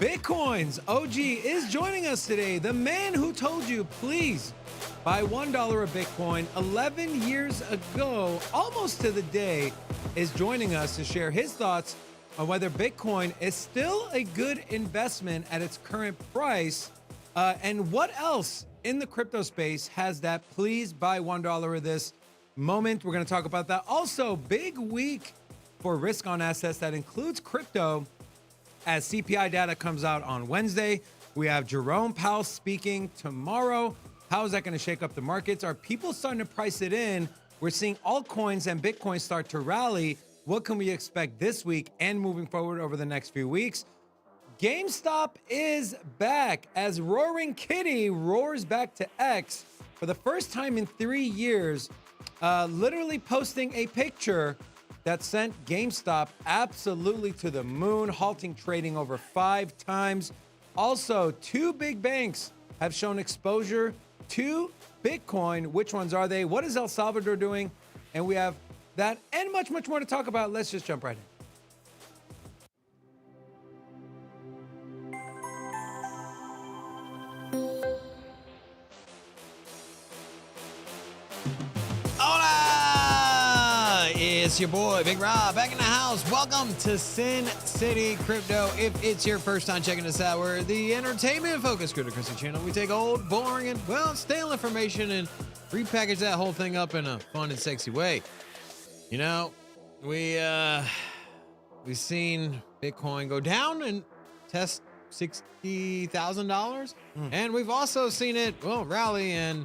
Bitcoin's OG is joining us today. The man who told you, please buy $1 a Bitcoin 11 years ago, almost to the day, is joining us to share his thoughts on whether Bitcoin is still a good investment at its current price, and what else in the crypto space has that please buy $1 of this moment. We're going to talk about that. Also, big week for risk on assets that includes crypto. As CPI data comes out on Wednesday, we have Jerome Powell speaking tomorrow. How is that going to shake up the markets? Are people starting to price it in? We're seeing altcoins and Bitcoin start to rally. What can we expect this week and moving forward over the next few weeks? GameStop is back as Roaring Kitty roars back to X for the first time in 3 years, literally posting a picture that sent GameStop absolutely to the moon, halting trading over 5 times. Also, 2 big banks have shown exposure to Bitcoin. Which ones are they? What is El Salvador doing? And we have that and much, much more to talk about. Let's just jump right in. It's your boy, Big Rob, back in the house. Welcome to Sin City Crypto. If it's your first time checking us out, we're the entertainment-focused cryptocurrency channel. We take old, boring, and, well, stale information and repackage that whole thing up in a fun and sexy way. You know, we've seen Bitcoin go down and test $60,000. And we've also seen it, well, rally, and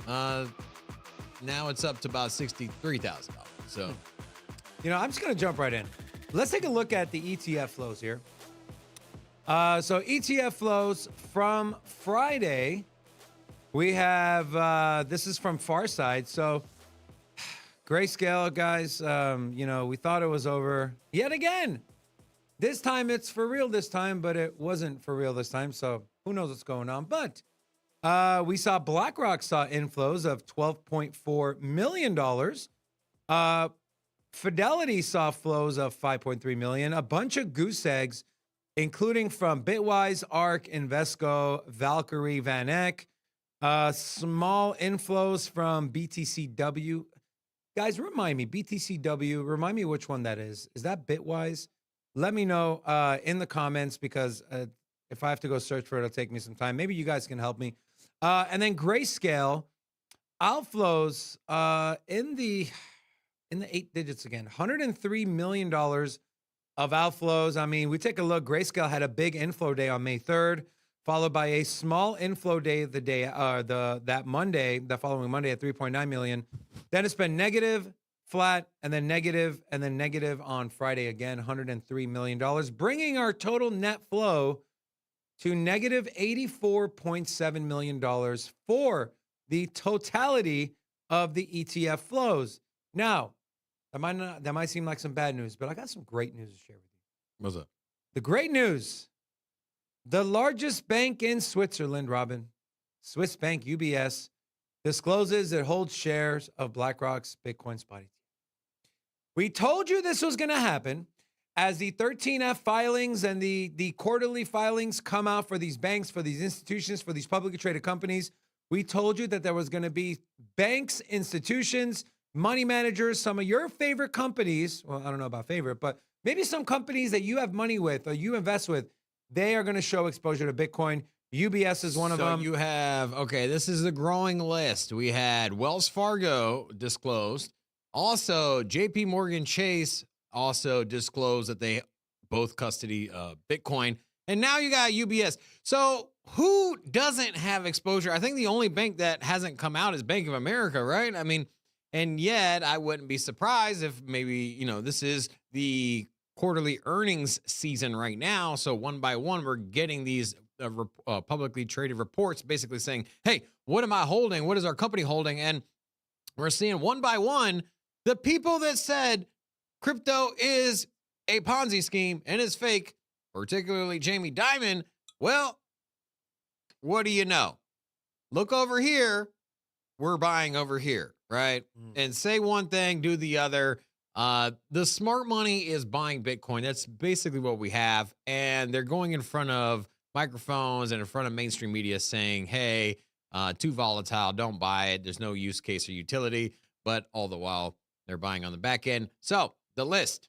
now it's up to about $63,000. So, you know, I'm just going to jump right in. Let's take a look at the ETF flows here. So ETF flows from Friday, we have, this is from Farside. So Grayscale, guys, you know, we thought it was over yet again. This time it's for real this time, but it wasn't for real this time. So who knows what's going on? But we saw BlackRock saw inflows of $12.4 million. Fidelity saw flows of 5.3 million, a bunch of goose eggs, including from Bitwise, ARK, Invesco, Valkyrie, Van Eck, small inflows from BTCW. Guys, remind me, BTCW, remind me which one that is. Is that Bitwise? Let me know in the comments, because if I have to go search for it, it'll take me some time. Maybe you guys can help me. And then Grayscale, outflows in the 8 digits again, $103 million of outflows. I mean, we take a look. Grayscale had a big inflow day on May 3rd, followed by a small inflow day that Monday, the following Monday at 3.9 million. Then it's been negative, flat, and then negative on Friday again, $103 million, bringing our total net flow to negative $84.7 million for the totality of the ETF flows. Now, that might seem like some bad news, but I got some great news to share with you. what's up? The great news: the largest bank in Switzerland, Robin, Swiss bank UBS, discloses it holds shares of BlackRock's Bitcoin spot ETF. We told you this was going to happen as the 13F filings and the quarterly filings come out for these banks, for these institutions, for these publicly traded companies. We told you that there was going to be banks, institutions, money managers, some of your favorite companies. Well, I don't know about favorite, but maybe some companies that you have money with or you invest with, they are going to show exposure to Bitcoin. UBS is one of them. So you have, okay, this is the growing list. We had Wells Fargo disclosed. Also, JP Morgan Chase also disclosed that they both custody Bitcoin. And now you got UBS. So who doesn't have exposure? I think the only bank that hasn't come out is Bank of America, right? I mean, and yet I wouldn't be surprised if maybe, you know, this is the quarterly earnings season right now. So one by one, we're getting these publicly traded reports basically saying, hey, what am I holding? What is our company holding? And we're seeing one by one, the people that said crypto is a Ponzi scheme and is fake, particularly Jamie Dimon. Well, what do you know? Look over here. We're buying over here, right? And say one thing, do the other. The smart money is buying Bitcoin. That's basically what we have. And they're going in front of microphones and in front of mainstream media saying, hey, too volatile, don't buy it. There's no use case or utility. But all the while, they're buying on the back end. So the list: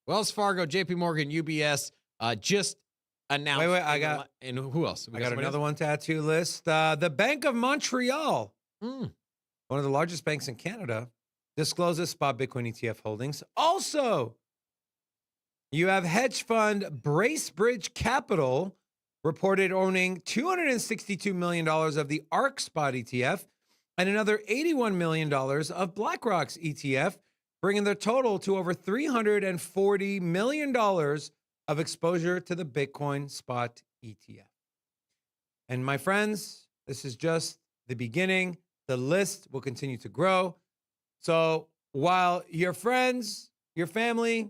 Wells Fargo, JP Morgan, UBS, just announced. Wait, I got. And who else? I got another one tattoo list. The Bank of Montreal, one of the largest banks in Canada, discloses spot Bitcoin ETF holdings. Also, you have hedge fund Bracebridge Capital reported owning $262 million of the ARK spot ETF and another $81 million of BlackRock's ETF, bringing their total to over $340 million of exposure to the Bitcoin spot ETF. And my friends, this is just the beginning. The list will continue to grow. So while your friends, your family,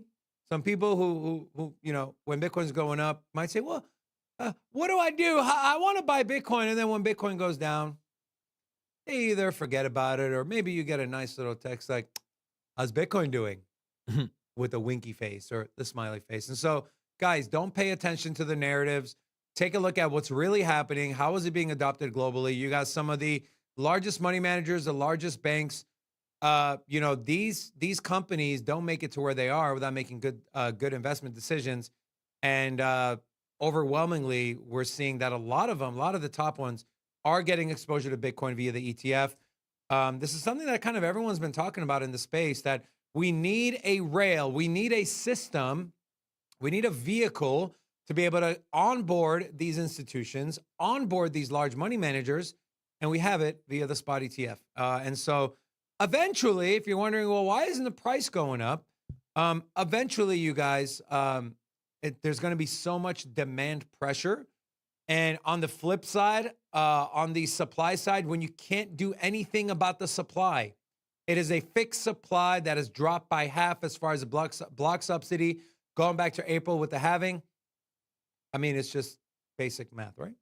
some people who when Bitcoin's going up might say, well, what do I do? I want to buy Bitcoin. And then when Bitcoin goes down, they either forget about it or maybe you get a nice little text like, how's Bitcoin doing? With a winky face or the smiley face. And so, guys, don't pay attention to the narratives. Take a look at what's really happening. How is it being adopted globally? You got some of the largest money managers, the largest banks. These companies don't make it to where they are without making good investment decisions. And overwhelmingly, we're seeing that a lot of the top ones are getting exposure to Bitcoin via the ETF. This is something that kind of everyone's been talking about in the space, that we need a rail, we need a system, we need a vehicle to be able to onboard these institutions, onboard these large money managers, and we have it via the spot ETF. And so eventually, if you're wondering, well, why isn't the price going up? Eventually, you guys, there's going to be so much demand pressure. And on the flip side, on the supply side, when you can't do anything about the supply, it is a fixed supply that has dropped by half as far as the block subsidy, going back to April with the halving. I mean, it's just basic math, right?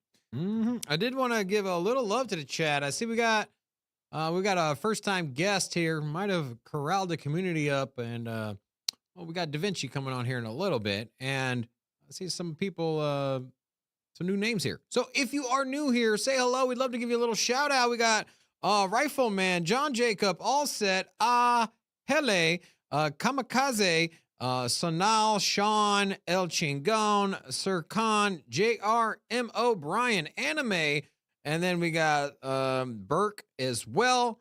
I did want to give a little love to the chat. I see we got a first-time guest here. Might have corralled the community up, and we got Davinci coming on here in a little bit, and I see some people, some new names here. So if you are new here, say hello. We'd love to give you a little shout-out. We got Rifleman, John Jacob, All Set, Hele, Kamikaze, Sonal, Sean, El Chingon, Sir Khan, JR, Brian, Anime, and then we got Burke as well.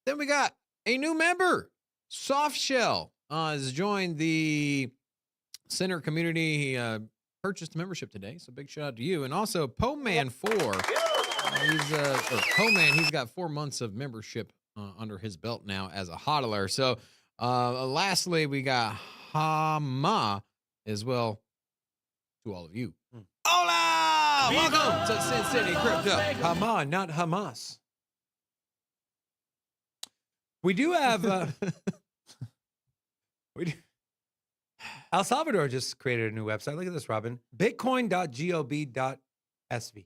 Then we got a new member, Softshell, has joined the Center community. He purchased a membership today, so big shout out to you. And also Poman4, Poman, he's got 4 months of membership under his belt now as a hodler. So lastly, we got Hama as well, to all of you. Hola! Welcome to Sin City Crypto. Hama, not Hamas. We do have... El Salvador just created a new website. Look at this, Robin. Bitcoin.gov.sv.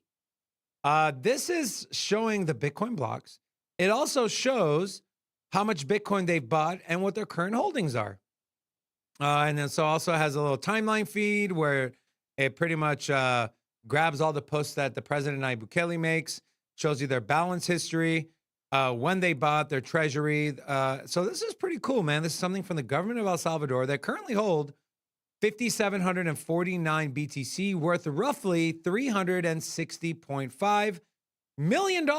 This is showing the Bitcoin blocks. It also shows how much Bitcoin they've bought and what their current holdings are. And then so also has a little timeline feed where it pretty much grabs all the posts that the president Nayib Bukele makes, shows you their balance history, when they bought, their treasury. So this is pretty cool, man. This is something from the government of El Salvador that currently hold 5,749 BTC, worth roughly $360.5 million.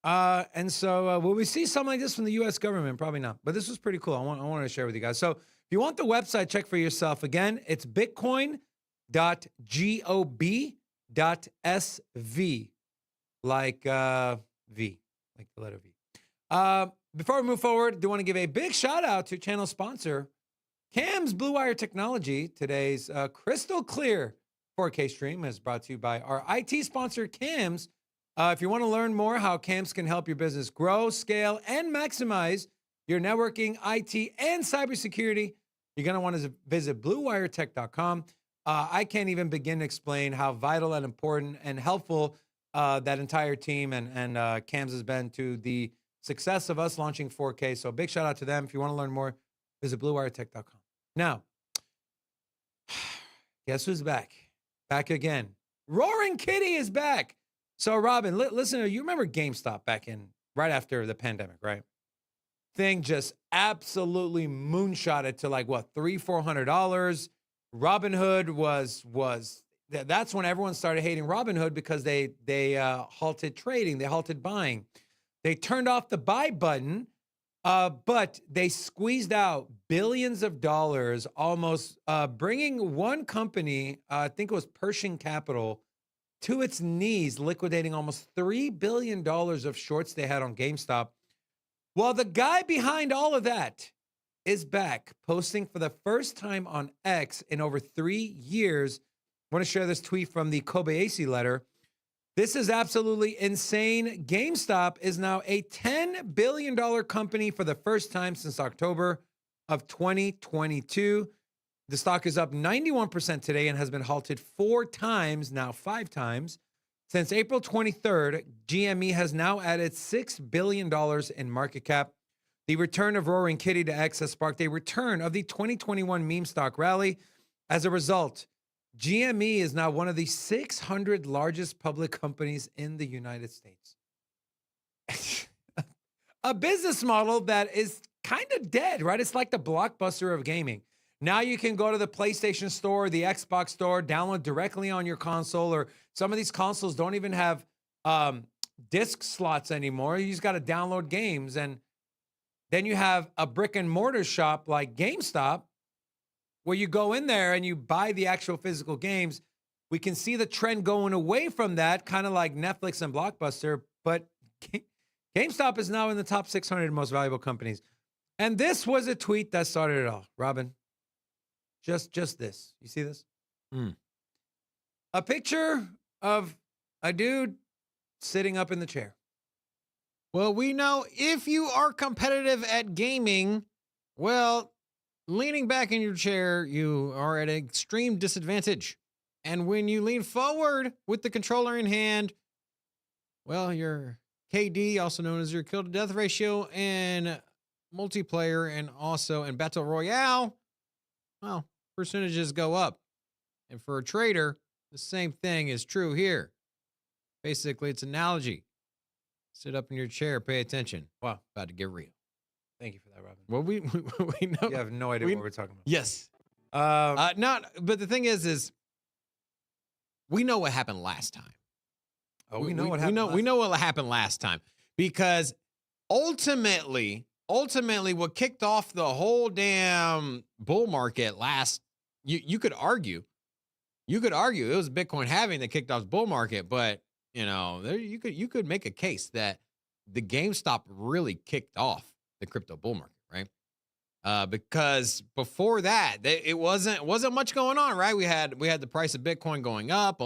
And so will we see something like this from the U.S. government? Probably not. But this was pretty cool. I wanted to share with you guys. So if you want the website, check for yourself. Again, it's bitcoin.gov.sv, like V, like the letter V. Before we move forward, I do want to give a big shout out to channel sponsor, Cam's Blue Wire Technology. Today's crystal clear 4K stream is brought to you by our IT sponsor, Cam's. If you want to learn more how Cam's can help your business grow, scale, and maximize your networking, IT, and cybersecurity, you're going to want to visit BlueWireTech.com. I can't even begin to explain how vital and important and helpful that entire team and Cam's has been to the success of us launching 4K. So big shout out to them. If you want to learn more, visit bluewiretech.com. Now, guess who's back? Back again. Roaring Kitty is back. So Robin, listen, you remember GameStop back in right after the pandemic, right? Thing just absolutely moonshotted to like what, $300-400. Robinhood was that's when everyone started hating Robinhood because they halted trading, they halted buying, they turned off the buy button, but they squeezed out billions of dollars, almost bringing one company, I think it was Pershing Capital, to its knees, liquidating almost $3 billion of shorts they had on GameStop. Well, the guy behind all of that is back, posting for the first time on X in over 3 years. I want to share this tweet from the Kobayashi letter. This is absolutely insane. GameStop is now a $10 billion company for the first time since October of 2022. The stock is up 91% today and has been halted 4 times, now 5 times. Since April 23rd, GME has now added $6 billion in market cap. The return of Roaring Kitty to X has sparked a return of the 2021 meme stock rally. As a result, GME is now one of the 600 largest public companies in the United States. A business model that is kind of dead, right? It's like the Blockbuster of gaming. Now you can go to the PlayStation Store, the Xbox Store, download directly on your console, or some of these consoles don't even have disc slots anymore. You just got to download games. And then you have a brick and mortar shop like GameStop, where you go in there and you buy the actual physical games. We can see the trend going away from that, kind of like Netflix and Blockbuster, but GameStop is now in the top 600 most valuable companies. And this was a tweet that started it all. Robin, just this. You see this? A picture of a dude sitting up in the chair. Well, we know if you are competitive at gaming, well, leaning back in your chair, you are at an extreme disadvantage. And when you lean forward with the controller in hand, well, your KD, also known as your kill to death ratio, and multiplayer and also in Battle Royale, well, percentages go up. And for a trader, the same thing is true here. Basically, it's an analogy. Sit up in your chair, pay attention. Wow, about to get real. Thank you for that, Robin. Well, we know. You have no idea what we're talking about. Yes. But the thing is we know what happened last time. Oh, we know what happened. We know what happened last time, because ultimately, what kicked off the whole damn bull market you could argue it was Bitcoin halving that kicked off the bull market, but you could make a case that the GameStop really kicked off the crypto bull market, right? Because before that, it wasn't much going on, right? We had the price of Bitcoin going up,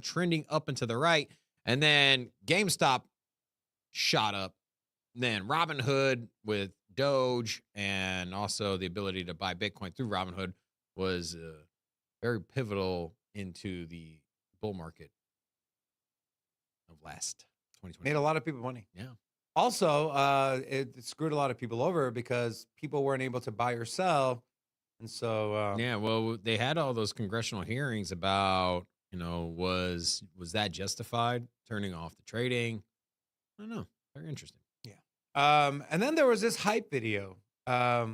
trending up and to the right, and then GameStop shot up. Then Robinhood with Doge and also the ability to buy Bitcoin through Robinhood was very pivotal into the bull market of last 2020. Made a lot of people money. Yeah. Also, it screwed a lot of people over because people weren't able to buy or sell. And so... yeah, well, they had all those congressional hearings about, was that justified, turning off the trading? I don't know. Very interesting. Yeah. And then there was this hype video that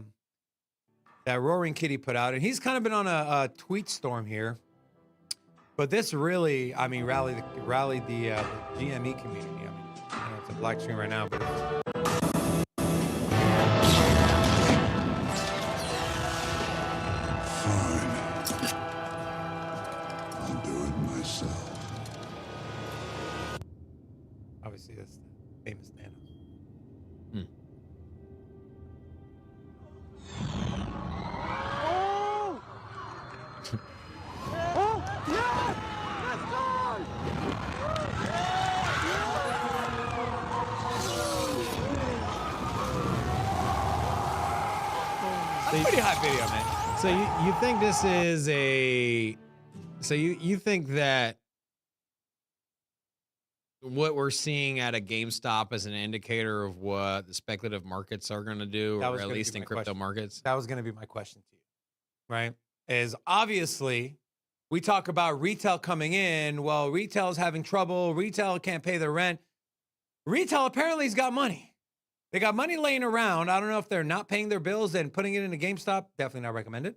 Roaring Kitty put out. And he's kind of been on a tweet storm here. But this really, rallied the GME community. I know it's a black screen right now, but Fine. I'll do it myself. obviously that's the famous Thanos. Pretty hot video, man. So you think this is a... So you think that what we're seeing at a GameStop as an indicator of what the speculative markets are going to do, That or was at going to least be in my crypto question. markets? That was going to be my question to you, right? Is obviously we talk about retail coming in. Well, retail's having trouble. Retail can't pay their rent. Retail apparently has got money. They got money laying around. I don't know if they're not paying their bills and putting it in a GameStop. Definitely not recommended.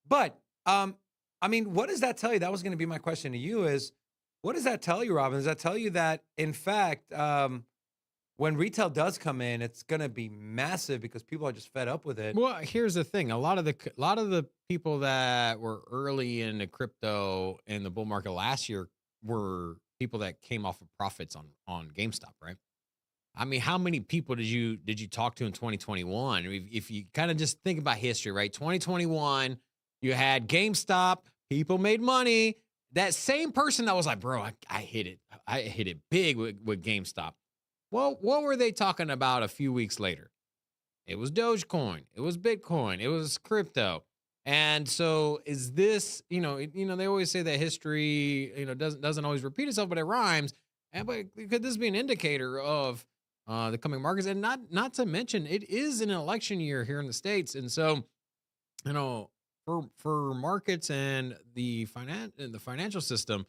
But I mean, what does that tell you? That was going to be my question to you is, what does that tell you, Robin? Does that tell you that, in fact, when retail does come in, it's going to be massive because people are just fed up with it? Well, here's the thing: a lot of the people that were early into crypto in the bull market last year were people that came off of profits on GameStop, right? I mean, how many people did you talk to in 2021? If you kind of just think about history, right? 2021, you had GameStop, people made money. That same person that was like, bro, I hit it. I hit it big with GameStop. Well, what were they talking about a few weeks later? It was Dogecoin, it was Bitcoin, it was crypto. And so is this, they always say that history, doesn't always repeat itself, but it rhymes. And but could this be an indicator of the coming markets? And not to mention, it is an election year here in the States. And so, you know, for markets and the financial system,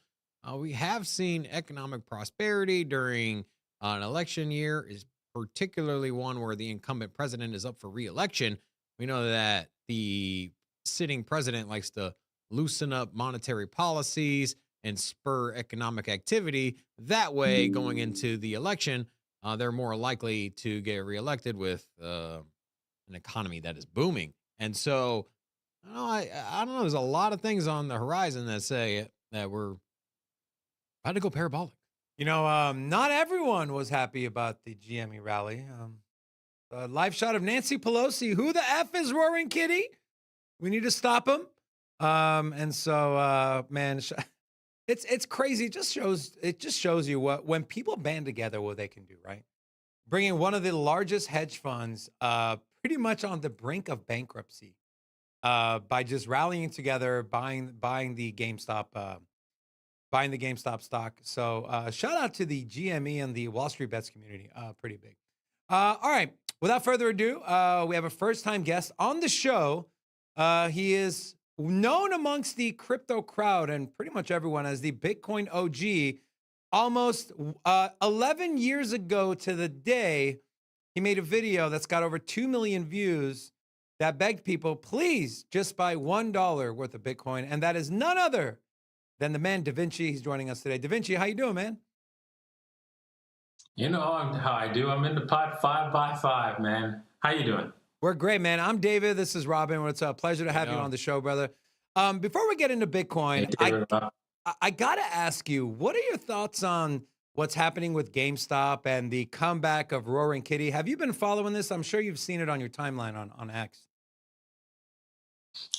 we have seen economic prosperity during an election year, is particularly one where the incumbent president is up for re-election. We know that the sitting president likes to loosen up monetary policies and spur economic activity. That way, going into the election, they're more likely to get reelected with an economy that is booming. And so, I don't know. There's a lot of things on the horizon that say that we're about to go parabolic. Not everyone was happy about the GME rally. A live shot of Nancy Pelosi. Who the F is Roaring Kitty? We need to stop him. And so, man, it's crazy. It just shows you when people band together, what they can do, right? Bringing one of the largest hedge funds, pretty much on the brink of bankruptcy, by just rallying together, buying the GameStop. Buying the GameStop stock. So shout out to the GME and the Wall Street Bets community. Pretty big. All right. Without further ado, we have a first-time guest on the show. He is known amongst the crypto crowd and pretty much everyone as the Bitcoin OG. Almost 11 years ago to the day, he made a video that's got over 2 million views that begged people, please just buy $1 worth of Bitcoin. And that is none other than the man Davinci. He's joining us today. Davinci, how you doing, man? You know how I do. I'm in the pot 5x5, man. How you doing? We're great, man. I'm David. This is Robin. It's a pleasure to have you on the show, brother. Before we get into Bitcoin, I got to ask you, what are your thoughts on what's happening with GameStop and the comeback of Roaring Kitty? Have you been following this? I'm sure you've seen it on your timeline on X.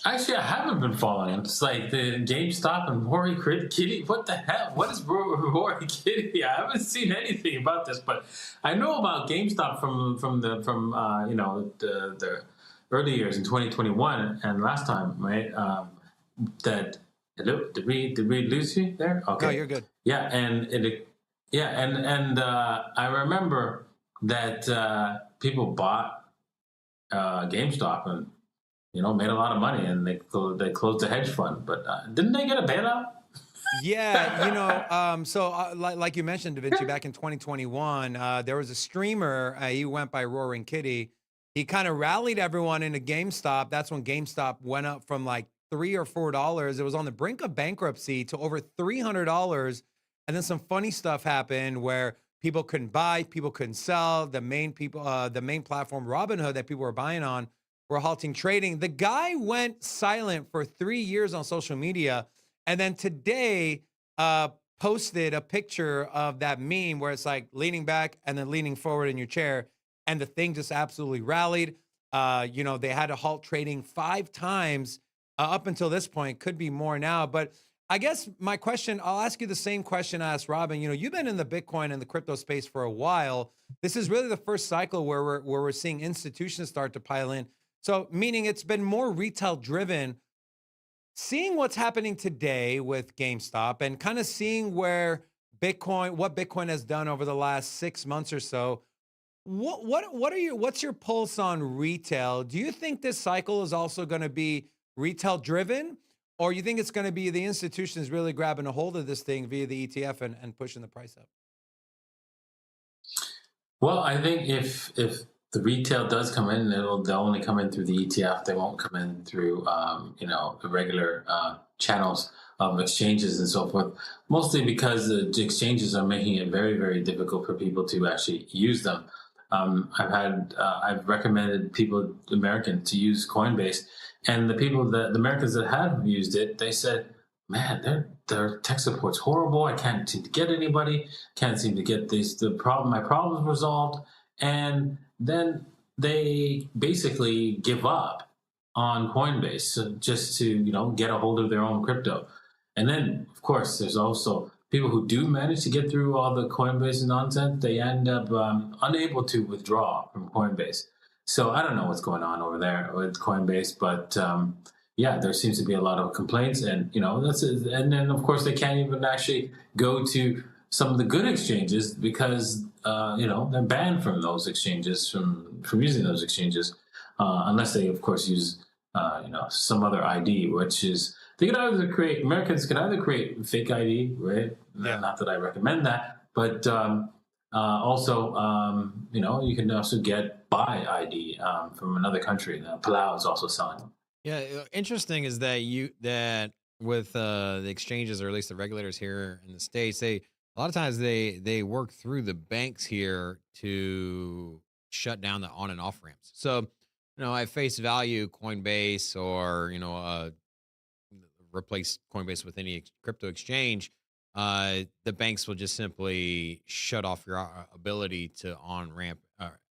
Actually, I haven't been following it. It's like the GameStop and Rory Kitty. What the hell? What is Rory Kitty? I haven't seen anything about this, but I know about GameStop from the early years in 2021 and last time, right? Hello, did we lose you there? Okay, No, you're good. Yeah, I remember that people bought GameStop and made a lot of money, and they closed the hedge fund. But didn't they get a bailout? Yeah, like you mentioned, Davinci, back in 2021, there was a streamer. He went by Roaring Kitty. He kind of rallied everyone into GameStop. That's when GameStop went up from like $3 or $4. It was on the brink of bankruptcy to over $300. And then some funny stuff happened where people couldn't buy, people couldn't sell. The main platform, Robinhood, that people were buying on, were halting trading. The guy went silent for 3 years on social media, and then today posted a picture of that meme where it's like leaning back and then leaning forward in your chair, and the thing just absolutely rallied. They had to halt trading 5 times up until this point. Could be more now, but I guess my question, I'll ask you the same question I asked Robin. You've been in the Bitcoin and the crypto space for a while. This is really the first cycle where we're seeing institutions start to pile in. So meaning it's been more retail driven. Seeing what's happening today with GameStop and kind of seeing where Bitcoin, what Bitcoin has done over the last 6 months or so. What's your pulse on retail? Do you think this cycle is also going to be retail driven, or you think it's going to be the institutions really grabbing a hold of this thing via the ETF and pushing the price up? Well, I think if the retail does come in, they'll only come in through the ETF. They won't come in through the regular channels of exchanges and so forth. Mostly because the exchanges are making it very, very difficult for people to actually use them. I've recommended people, Americans, to use Coinbase, and the Americans that have used it, they said, "Man, their tech support's horrible. I can't seem to get anybody. Can't seem to get my problems resolved." And then they basically give up on Coinbase just to get a hold of their own crypto. And then, of course, there's also people who do manage to get through all the Coinbase nonsense. They end up unable to withdraw from Coinbase. So I don't know what's going on over there with Coinbase, but yeah, there seems to be a lot of complaints, and and then of course they can't even actually go to some of the good exchanges because they're banned from those exchanges from using those exchanges unless they of course use some other ID, which is Americans can either create fake ID, right? Yeah. Not that I recommend that, but also you can also get buy ID from another country. Palau is also selling them. Yeah, interesting is that with the exchanges, or at least the regulators here in the States, a lot of times they work through the banks here to shut down the on and off ramps. So, at face value, Coinbase or replace Coinbase with any crypto exchange, the banks will just simply shut off your ability to on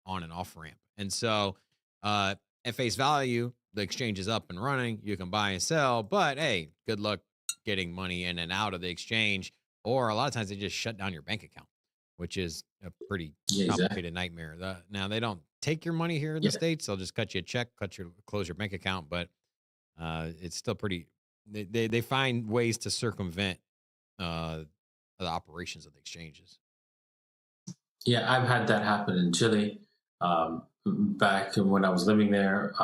and off ramp. And so, at face value, the exchange is up and running. You can buy and sell, but hey, good luck getting money in and out of the exchange. Or a lot of times they just shut down your bank account, which is a pretty Yeah, exactly. complicated nightmare. Now they don't take your money here in the States. They'll just cut you a check, close your bank account, but it's still pretty. They find ways to circumvent the operations of the exchanges. Yeah, I've had that happen in Chile. Back when I was living there,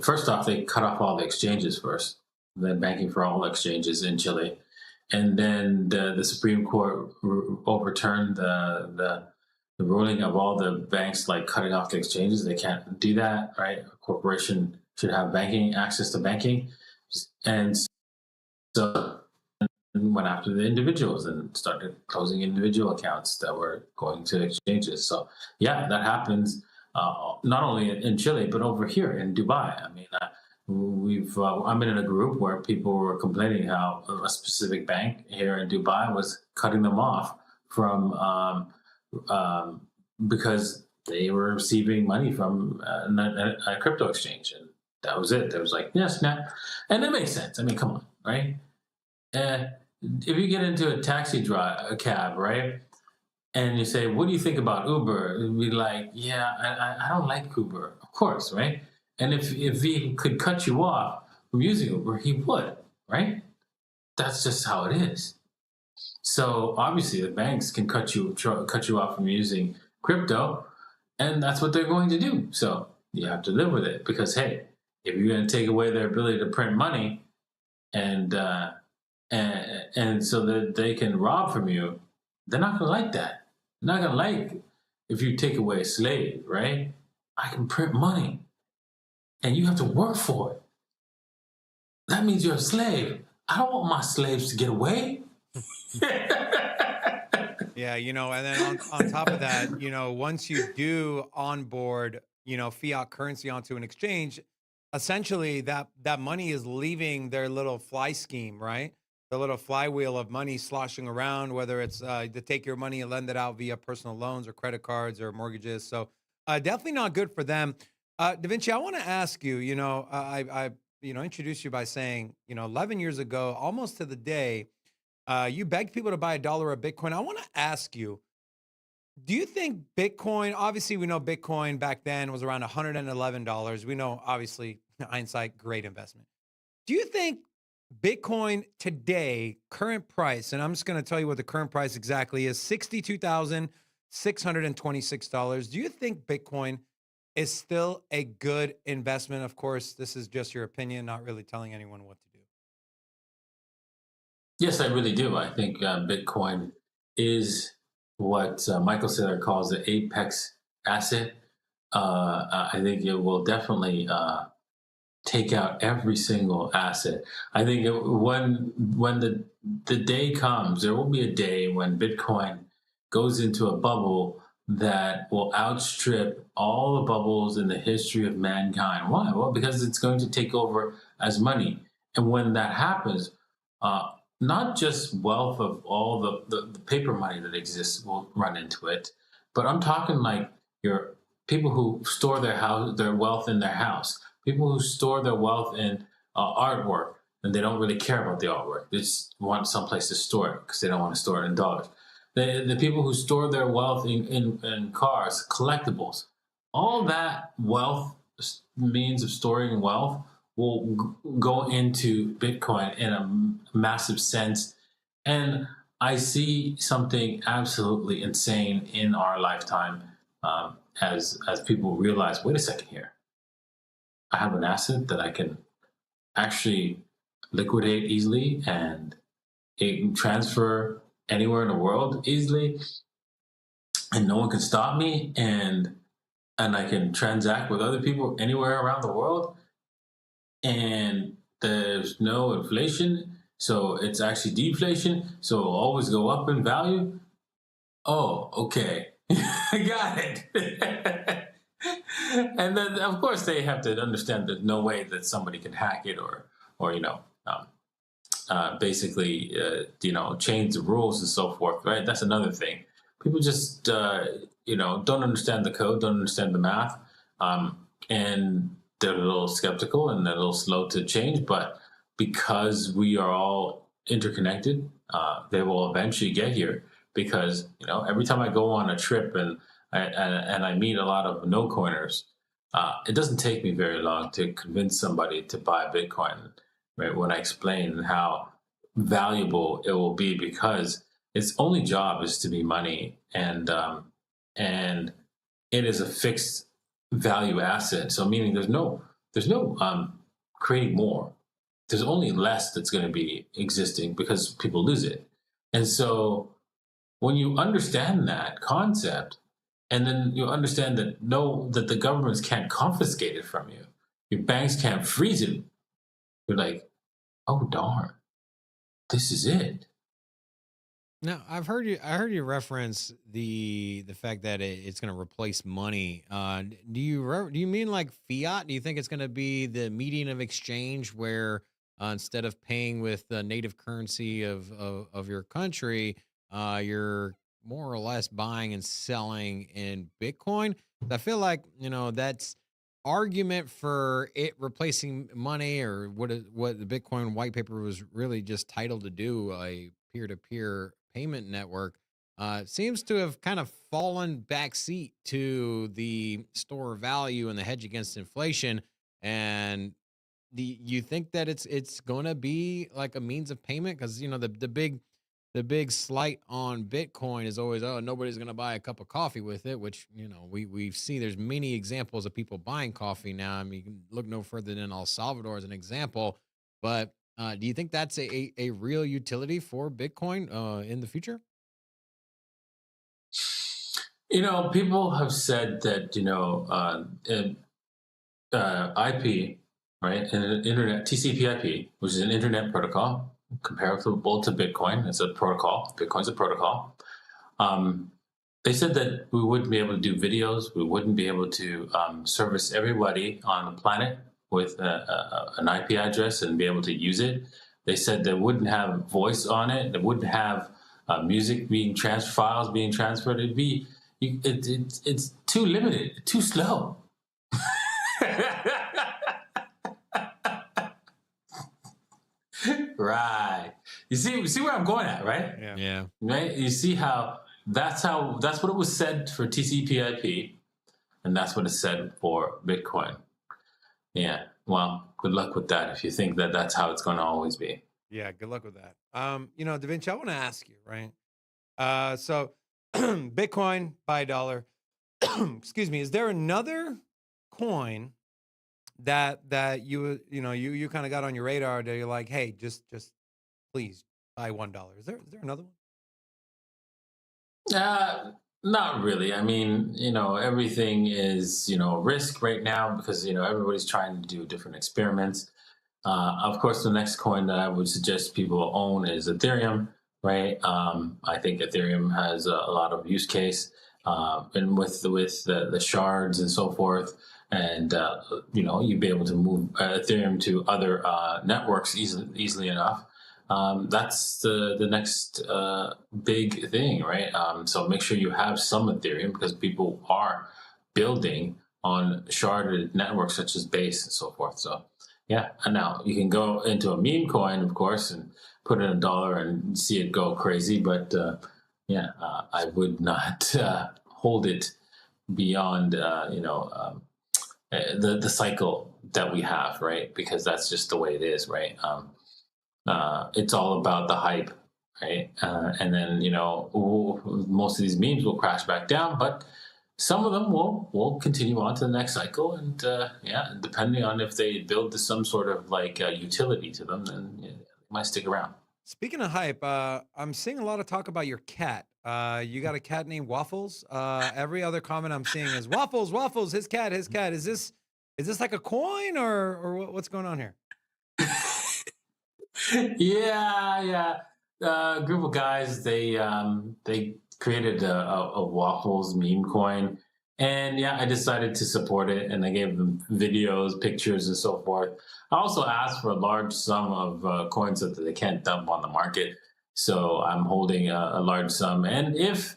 first off, they cut off all the exchanges first, the banking for all exchanges in Chile. And then the Supreme Court overturned the ruling of all the banks, like cutting off the exchanges. They can't do that, right? A corporation should have access to banking. And so went after the individuals and started closing individual accounts that were going to exchanges. So yeah, that happens not only in Chile but over here in Dubai. I mean, I'm in a group where people were complaining how a specific bank here in Dubai was cutting them off from because they were receiving money from a crypto exchange, and that was it. There was like, yes, nah. And it makes sense. I mean, come on, right? If you get into a cab, right, and you say, "What do you think about Uber?" It'd be like, "Yeah, I don't like Uber," of course, right? And if he could cut you off from using Uber, he would, right? That's just how it is. So obviously, the banks can cut you off from using crypto, and that's what they're going to do. So you have to live with it because, hey, if you're going to take away their ability to print money, and so that they can rob from you, they're not going to like that. They're not going to like if you take away a slave, right? I can print money, and you have to work for it. That means you're a slave. I don't want my slaves to get away. Yeah, and then on top of that, once you do onboard, fiat currency onto an exchange, essentially that money is leaving their little fly scheme, right? The little flywheel of money sloshing around, whether it's to take your money and lend it out via personal loans or credit cards or mortgages. So definitely not good for them. Davinci, I want to ask you, I introduced you by saying, 11 years ago, almost to the day, you begged people to buy $1 of Bitcoin. I want to ask you, do you think Bitcoin, obviously we know Bitcoin back then was around $111. We know, obviously, hindsight, great investment. Do you think Bitcoin today, current price, and I'm just going to tell you what the current price exactly is, $62,626. Do you think Bitcoin is still a good investment? Of course, this is just your opinion, not really telling anyone what to do. Yes, I really do. I think Bitcoin is what Michael Saylor calls the apex asset. I think it will definitely take out every single asset. I think when the day comes, there will be a day when Bitcoin goes into a bubble that will outstrip all the bubbles in the history of mankind. Why? Well, because it's going to take over as money. And when that happens, not just wealth of all the paper money that exists will run into it, but I'm talking like your people who store their wealth in their house, people who store their wealth in artwork, and they don't really care about the artwork. They just want someplace to store it because they don't want to store it in dollars. The people who store their wealth in cars, collectibles, all that wealth, means of storing wealth, will go into Bitcoin in a massive sense. And I see something absolutely insane in our lifetime, as people realize, wait a second here, I have an asset that I can actually liquidate easily, and it can transfer anywhere in the world easily, and no one can stop me, and I can transact with other people anywhere around the world, and there's no inflation, so it's actually deflation, so it'll always go up in value. Oh, okay. I got it. And then, of course, they have to understand that no way that somebody can hack it or basically, change the rules and so forth, right? That's another thing. People just, don't understand the code, don't understand the math, and they're a little skeptical and they're a little slow to change. But because we are all interconnected, they will eventually get here. Because every time I go on a trip and I meet a lot of no coiners, it doesn't take me very long to convince somebody to buy Bitcoin. Right, when I explain how valuable it will be, because its only job is to be money, and it is a fixed value asset. So meaning there's no creating more. There's only less that's going to be existing because people lose it. And so when you understand that concept, and then you understand that that the governments can't confiscate it from you, your banks can't freeze it, you're like, oh darn, this is it. Now, I heard you reference the fact that it's going to replace money. Do you mean like fiat? Do you think it's going to be the medium of exchange where instead of paying with the native currency of your country, you're more or less buying and selling in Bitcoin? I feel like that's argument for it replacing money, or what the Bitcoin white paper was really just titled to do, a peer-to-peer payment network, seems to have kind of fallen backseat to the store value and the hedge against inflation. And you think that it's going to be like a means of payment? Because the big slight on Bitcoin is always, oh, nobody's going to buy a cup of coffee with it, which, we see there's many examples of people buying coffee now. I mean, you can look no further than El Salvador as an example. But do you think that's a real utility for Bitcoin in the future? People have said that, IP, right, and internet, TCP/IP, which is an internet protocol, comparable to Bitcoin. It's a protocol. Bitcoin's a protocol. They said that we wouldn't be able to do videos. We wouldn't be able to service everybody on the planet with an IP address and be able to use it. They said they wouldn't have voice on it. They wouldn't have music being files being transferred. It's too limited, too slow. Right. You see where I'm going at, right? Yeah. Right. You see how that's what it was said for TCP/IP, and that's what it said for Bitcoin. Yeah. well, good luck with that if you think that that's how it's going to always be. Yeah, good luck with that. Davinci, I want to ask you, right? So Bitcoin by a dollar. Excuse me. Is there another coin that you kind of got on your radar that you're like, hey, just please buy $1? Is there another one? Not really. I mean, everything is, risk right now because, everybody's trying to do different experiments. Of course, the next coin that I would suggest people own is Ethereum, right? I think Ethereum has a lot of use case, and with the shards and so forth, and you'd be able to move Ethereum to other networks easily enough. That's the next big thing, right? So make sure you have some Ethereum because people are building on sharded networks such as Base and so forth. So yeah, and now you can go into a meme coin, of course, and put in $1 and see it go crazy. But I would not hold it beyond the cycle that we have, right? Because that's just the way it is, right? It's all about the hype, right? And then most of these memes will crash back down, but some of them will continue on to the next cycle, and depending on if they build some sort of like utility to them, then they might stick around. Speaking of hype, I'm seeing a lot of talk about your cat. You got a cat named Waffles. Every other comment I'm seeing is Waffles, Waffles, his cat, his cat. Is this like a coin or what's going on here? Yeah. A group of guys, they created a Waffles meme coin, and I decided to support it, and I gave them videos, pictures, and so forth. I also asked for a large sum of coins that they can't dump on the market, so I'm holding a large sum, and if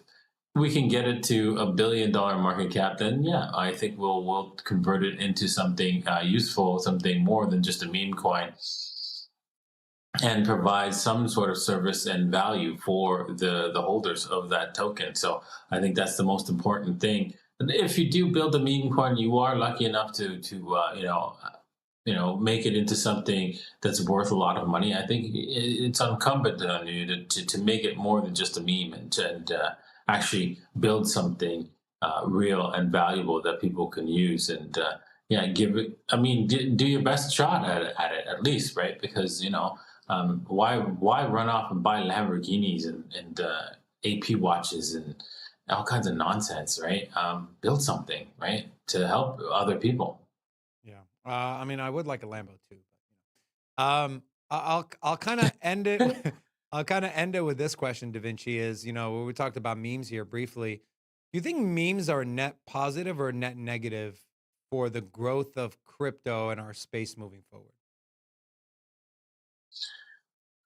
we can get it to $1 billion market cap, then I think we'll convert it into something useful, something more than just a meme coin, and provide some sort of service and value for the holders of that token. So I think that's the most important thing. And if you do build a meme coin, you are lucky enough to make it into something that's worth a lot of money. I think it's incumbent on you to make it more than just a meme and actually build something real and valuable that people can use and give it. I mean, do your best shot at it at least, right? Because why run off and buy Lamborghinis and AP watches and all kinds of nonsense, right? Build something, right, to help other people. Yeah, I mean, I would like a Lambo too. But, I'll kind of end it. I'll kind of end it with this question, Davinci. Is we talked about memes here briefly. Do you think memes are net positive or net negative for the growth of crypto and our space moving forward?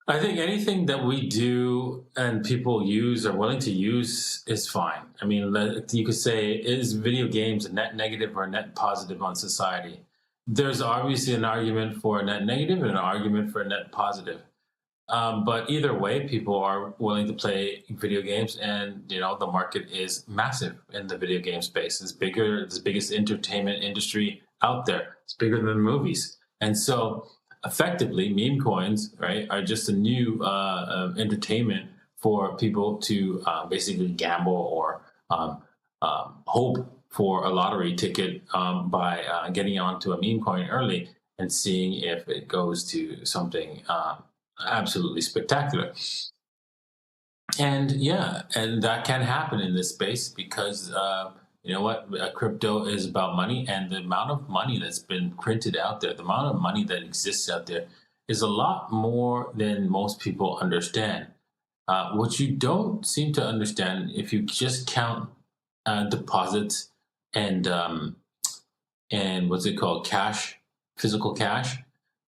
I think anything that we do and people use or willing to use is fine. I mean, you could say, is video games a net negative or a net positive on society? There's obviously an argument for a net negative and an argument for a net positive. But either way, people are willing to play video games, and the market is massive in the video game space. It's bigger, it's the biggest entertainment industry out there. It's bigger than movies, and so effectively, meme coins, right, are just a new entertainment for people to basically gamble or hope for a lottery ticket by getting onto a meme coin early and seeing if it goes to something absolutely spectacular. And and that can happen in this space because crypto is about money, and the amount of money that's been printed out there, the amount of money that exists out there is a lot more than most people understand. What you don't seem to understand, if you just count deposits and what's it called, cash, physical cash,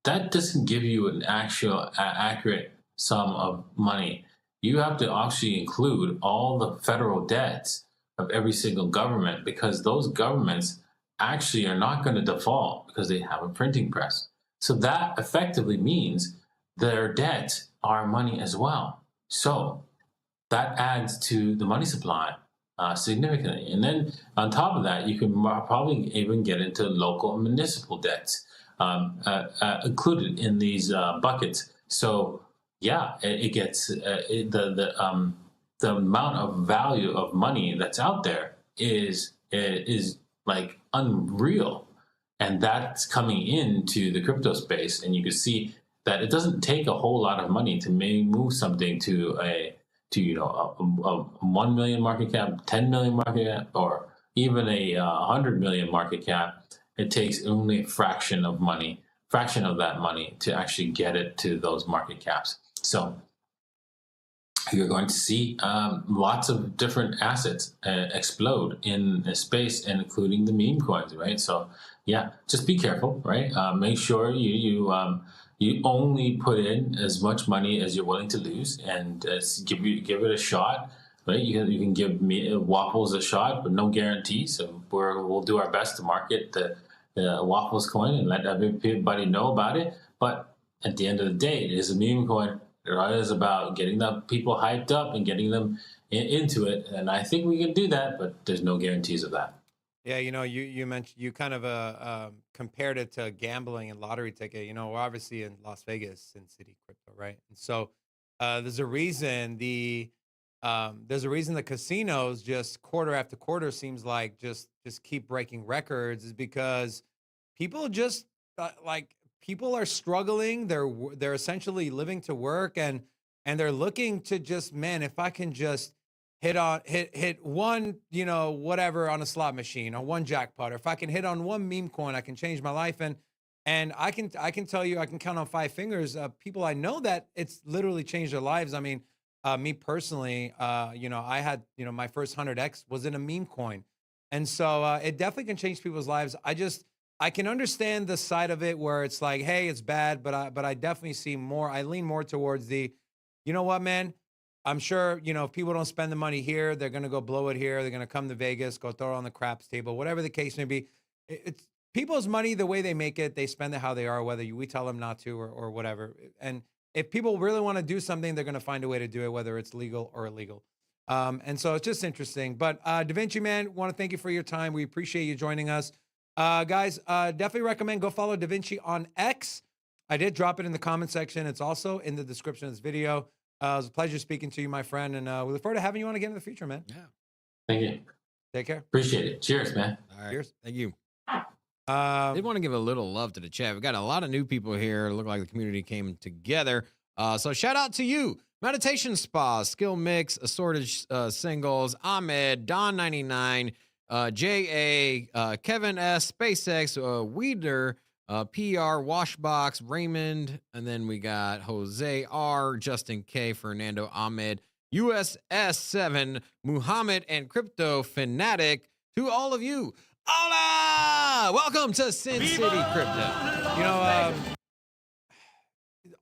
that doesn't give you an actual accurate sum of money. You have to actually include all the federal debts of every single government, because those governments actually are not going to default because they have a printing press. So that effectively means their debts are money as well. So that adds to the money supply significantly. And then on top of that, you can probably even get into local and municipal debts. included in these buckets. So yeah, it gets the amount of value of money that's out there is like unreal, and that's coming into the crypto space. And you can see that it doesn't take a whole lot of money to move something to a 1 million market cap, 10 million market cap, or even a 100 million market cap. It takes only a fraction of that money to actually get it to those market caps. So you're going to see lots of different assets explode in this space, and including the meme coins, right? So yeah, just be careful, right? Make sure you only put in as much money as you're willing to lose, and give it a shot, right? You can give me Waffles a shot, but no guarantees. So we'll do our best to market the Waffles coin and let everybody know about it. But at the end of the day, it is a meme coin. It is about getting the people hyped up and getting them into it, and I think we can do that, but there's no guarantees of that. Yeah, you mentioned, you kind of compared it to gambling and lottery ticket. We're obviously in Las Vegas, Sin City crypto, right? And so there's a reason the casinos just quarter after quarter seems like just keep breaking records, is because people just people are struggling. They're essentially living to work, and they're looking to just, man, if I can just hit one, whatever on a slot machine, or one jackpot, or if I can hit on one meme coin, I can change my life. And I can tell you, I can count on 5 fingers people I know that it's literally changed their lives. I mean, me personally, I had, my first 100x was in a meme coin. And so it definitely can change people's lives. I can understand the side of it where it's like, hey, it's bad, but I definitely see more. I lean more towards the, you know what, man? I'm sure, if people don't spend the money here, they're going to go blow it here. They're going to come to Vegas, go throw it on the craps table, whatever the case may be. It's people's money, the way they make it, they spend it how they are, whether we tell them not to or whatever. And if people really want to do something, they're going to find a way to do it, whether it's legal or illegal. And so it's just interesting. But Davinci, man, want to thank you for your time. We appreciate you joining us. Guys, definitely recommend go follow Davinci on X. I did drop it in the comment section. It's also in the description of this video. It was a pleasure speaking to you, my friend, and we look forward to having you on again in the future, man. Yeah. Thank you. Take care. Appreciate it. Cheers, man. All right. Cheers. Thank you. I did want to give a little love to the chat. We've got a lot of new people here. It looked like the community came together. So shout out to you. Meditation Spa, Skill Mix, Assorted Singles, Ahmed, Don99, J.A., Kevin S., SpaceX, Weeder, PR, Washbox, Raymond, and then we got Jose R., Justin K., Fernando, Ahmed, USS7, Muhammad, and Crypto Fanatic. To all of you, hola! Welcome to Sin City Crypto.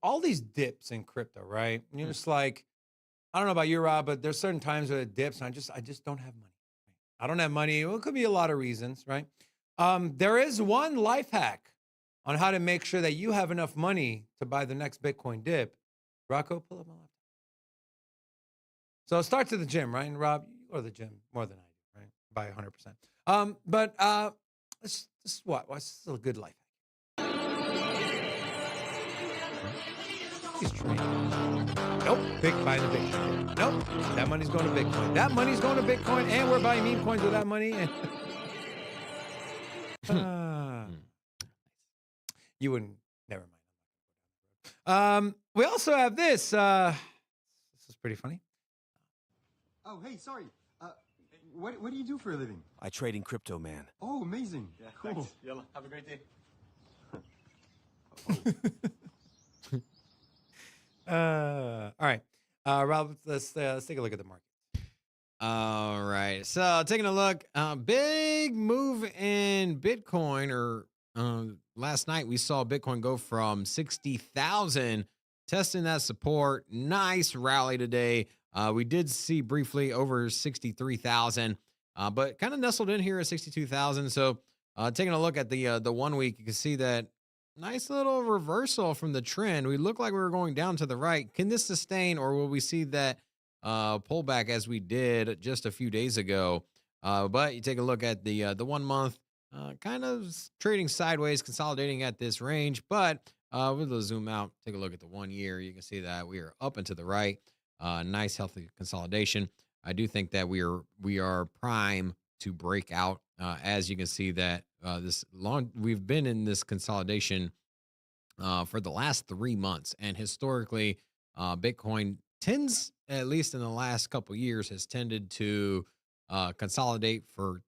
All these dips in crypto, right? And you're just like, I don't know about you, Rob, but there's certain times where it dips, and I just don't have money. I don't have money. Well, it could be a lot of reasons, right? There is one life hack on how to make sure that you have enough money to buy the next Bitcoin dip. Rocco, pull up my laptop. So it starts at the gym, right? And Rob, you go to the gym more than I do, right? By 100%. But this is what? This is a good life hack. He's trading. Nope, buying the Bitcoin. Nope, that money's going to Bitcoin. That money's going to Bitcoin, and we're buying meme coins with that money. You wouldn't. Never mind. We also have this. This is pretty funny. Oh, hey, sorry. What do you do for a living? I trade in crypto, man. Oh, amazing. Yeah, cool. Thanks. Yalla, have a great day. All right, Rob, let's take a look at the market. All right, so taking a look, big move in Bitcoin. Or last night we saw Bitcoin go from 60,000, testing that support. Nice rally today. We did see briefly over 63,000, but kind of nestled in here at 62,000. So taking a look at the 1 week, you can see that nice little reversal from the trend. We look like we were going down to the right. Can this sustain, or will we see that pullback as we did just a few days ago? But you take a look at the 1 month, kind of trading sideways, consolidating at this range. But we'll zoom out, take a look at the 1 year. You can see that we are up and to the right. Nice, healthy consolidation. I do think that we are prime to break out. As you can see that we've been in this consolidation for the last 3 months, and historically, Bitcoin tends, at least in the last couple years, has tended to consolidate for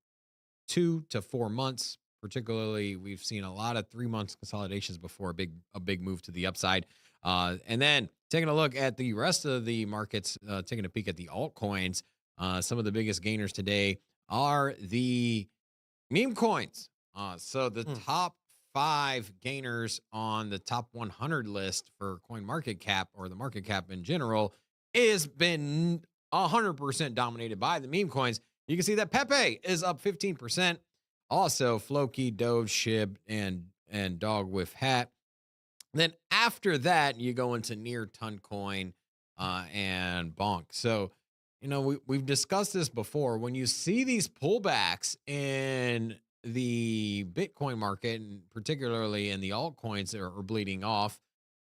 2 to 4 months. Particularly, we've seen a lot of 3 months consolidations before a big move to the upside. And then taking a look at the rest of the markets, taking a peek at the altcoins, some of the biggest gainers today are the meme coins. So the top 5 gainers on the top 100 list for coin market cap, or the market cap in general, is been 100% dominated by the meme coins. You can see that Pepe is up 15%. Also, Floki, Doge, Shib, and Dog with Hat. Then after that, you go into Near Ton Coin and Bonk. So, we've discussed this before. When you see these pullbacks in the Bitcoin market, and particularly in the altcoins that are bleeding off,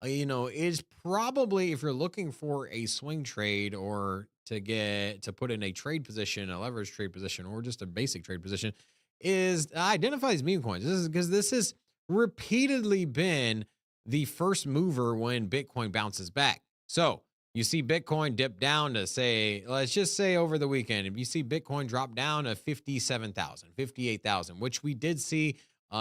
is probably, if you're looking for a swing trade or to put in a trade position, a leverage trade position, or just a basic trade position, is identify these meme coins. This has repeatedly been the first mover when Bitcoin bounces back. So you see Bitcoin dip down to, say, let's just say over the weekend, if you see Bitcoin drop down to 57,000, 58,000, which we did see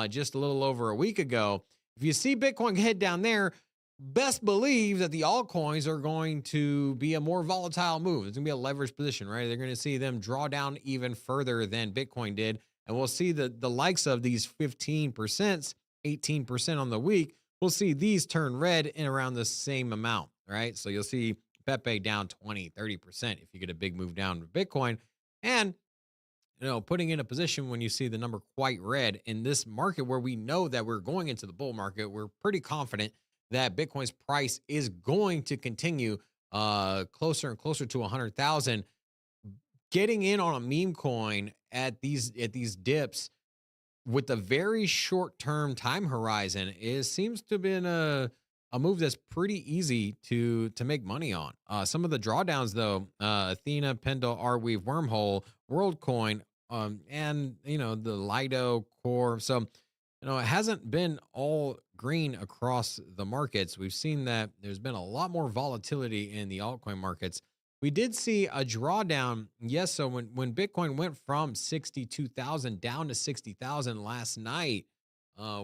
just a little over a week ago. If you see Bitcoin head down there, best believe that the altcoins are going to be a more volatile move. It's going to be a leverage position, right? They're going to see them draw down even further than Bitcoin did. And we'll see the likes of these 15%, 18% on the week. We'll see these turn red in around the same amount, right? So you'll see Pepe down 20, 30% if you get a big move down with Bitcoin. And, putting in a position when you see the number quite red in this market where we know that we're going into the bull market, we're pretty confident that Bitcoin's price is going to continue closer and closer to 100,000. Getting in on a meme coin at these dips with a very short-term time horizon seems to have been a move that's pretty easy to make money on. Some of the drawdowns, though, Athena, Pendle, Arweave, Wormhole, WorldCoin, and the Lido Core. So it hasn't been all green across the markets. We've seen that there's been a lot more volatility in the altcoin markets. We did see a drawdown. Yes. So when Bitcoin went from 62,000 down to 60,000 last night,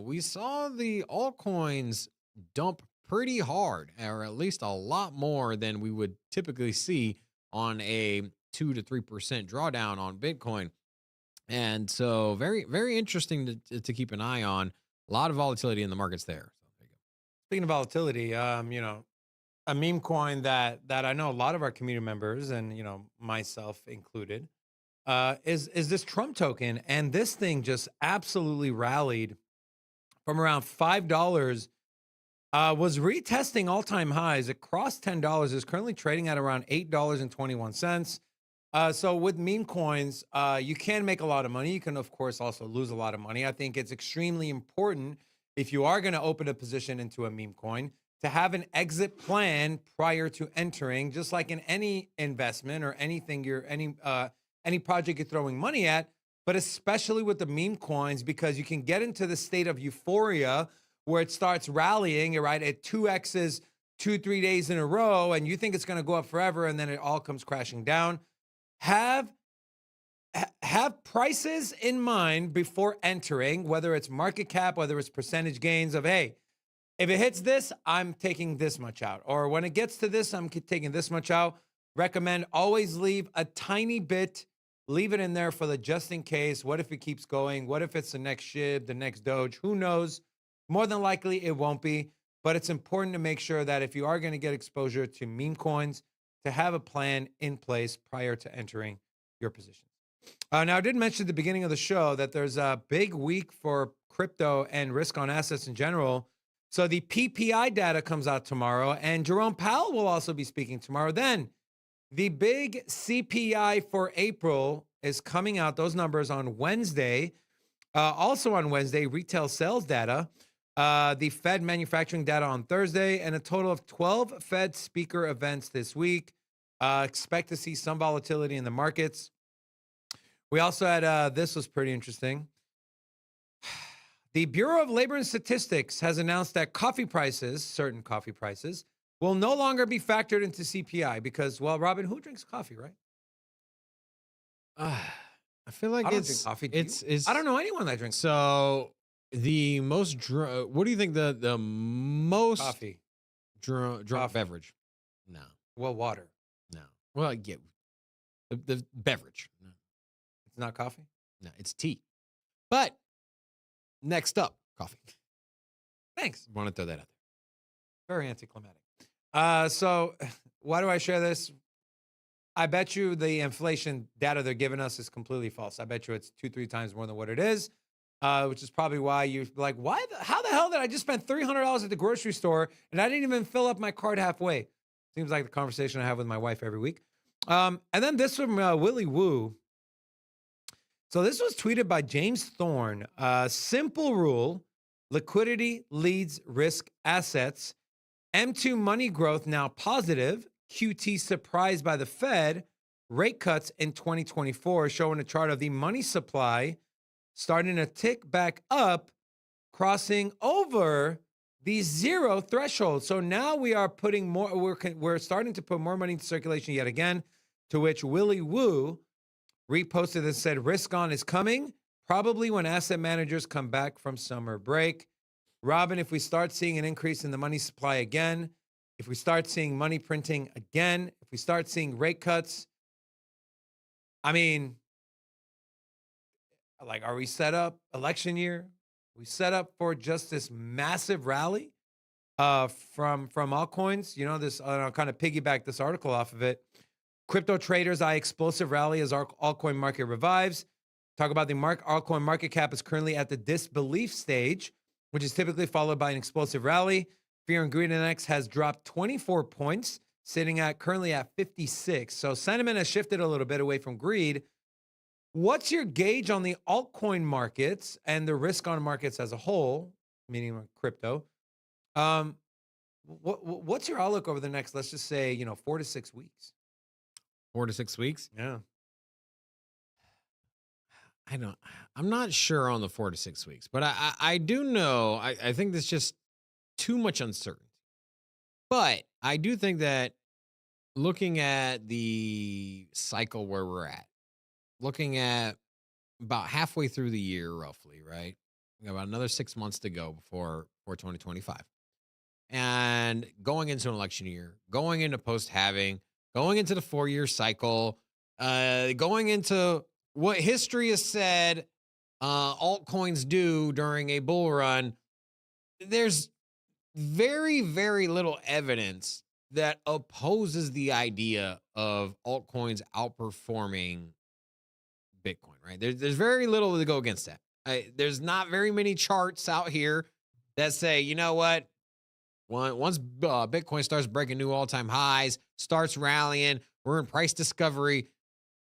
we saw the altcoins dump pretty hard, or at least a lot more than we would typically see on a 2 to 3% drawdown on Bitcoin. And so very, very interesting to keep an eye on. A lot of volatility in the markets there. So there you go. Speaking of volatility, a meme coin that I know a lot of our community members, and myself included, is this Trump token, and this thing just absolutely rallied from around $5. Was retesting all-time highs. It crossed $10. Is currently trading at around $8.21. So with meme coins, you can make a lot of money. You can, of course, also lose a lot of money. I think it's extremely important, if you are going to open a position into a meme coin, to have an exit plan prior to entering, just like in any investment or anything any project you're throwing money at, but especially with the meme coins, because you can get into the state of euphoria where it starts rallying, right? At 2x's 2-3 days in a row, and you think it's going to go up forever, and then it all comes crashing down. Have prices in mind before entering, whether it's market cap, whether it's percentage gains of, hey, if it hits this, I'm taking this much out. Or when it gets to this, I'm taking this much out. Recommend always leave a tiny bit, leave it in there for the just in case. What if it keeps going? What if it's the next SHIB, the next Doge? Who knows? More than likely it won't be, but it's important to make sure that if you are going to get exposure to meme coins, to have a plan in place prior to entering your positions. Now, I did mention at the beginning of the show that there's a big week for crypto and risk on assets in general. So the PPI data comes out tomorrow, and Jerome Powell will also be speaking tomorrow. Then the big CPI for April is coming out, those numbers on Wednesday. Also on Wednesday, retail sales data, the Fed manufacturing data on Thursday, and a total of 12 Fed speaker events this week. Expect to see some volatility in the markets. We also had, this was pretty interesting. The Bureau of Labor and Statistics has announced that coffee prices, certain coffee prices, will no longer be factored into CPI because, well, Robin, who drinks coffee, right? I feel like I don't drink coffee. Do you? I don't know anyone that drinks so the most what do you think the most coffee. drunk Coffee. beverage? No, Well, water. no. Well, yeah, the beverage. No, It's not coffee. no, it's tea. But next up, coffee. Thanks. Want to throw that out Very anticlimactic. So why do I share this? I bet you the inflation data they're giving us is completely false. I bet you it's 2-3 times more than what it is, which is probably why you're like, how the hell did I just spend $300 at the grocery store and I didn't even fill up my cart halfway? Seems like the conversation I have with my wife every week. And then this from Willie Woo. So this was tweeted by James Thorne. Simple rule: liquidity leads risk assets. M2 money growth now positive. QT surprised by the Fed. Rate cuts in 2024, showing a chart of the money supply starting to tick back up, crossing over the zero threshold. So now we are putting more, we're starting to put more money into circulation yet again, to which Willie Woo reposted and said, risk on is coming, probably when asset managers come back from summer break. Robin, if we start seeing an increase in the money supply again, if we start seeing money printing again, if we start seeing rate cuts, I mean, like, are we set up election year? We set up for just this massive rally from altcoins. You know, this I'll kind of piggyback this article off of it. Crypto traders eye explosive rally as our altcoin market revives. Talk about the altcoin market cap is currently at the disbelief stage, which is typically followed by an explosive rally. Fear and Greed Index has dropped 24 points, sitting at currently at 56. So sentiment has shifted a little bit away from greed. What's your gauge on the altcoin markets and the risk on markets as a whole, meaning crypto? What's your outlook over the next, let's just say, 4 to 6 weeks? 4 to 6 weeks? Yeah. I'm not sure on the 4 to 6 weeks, but I do know, I think there's just too much uncertainty. But I do think that looking at the cycle where we're at, looking at about halfway through the year, roughly, right? We got about another 6 months to go before 2025. And going into an election year, going into post-halving, going into the 4-year cycle, going into what history has said altcoins do during a bull run, there's very, very little evidence that opposes the idea of altcoins outperforming Bitcoin, right? There's very little to go against that. There's not very many charts out here that say, you know what? Once Bitcoin starts breaking new all-time highs, starts rallying, we're in price discovery,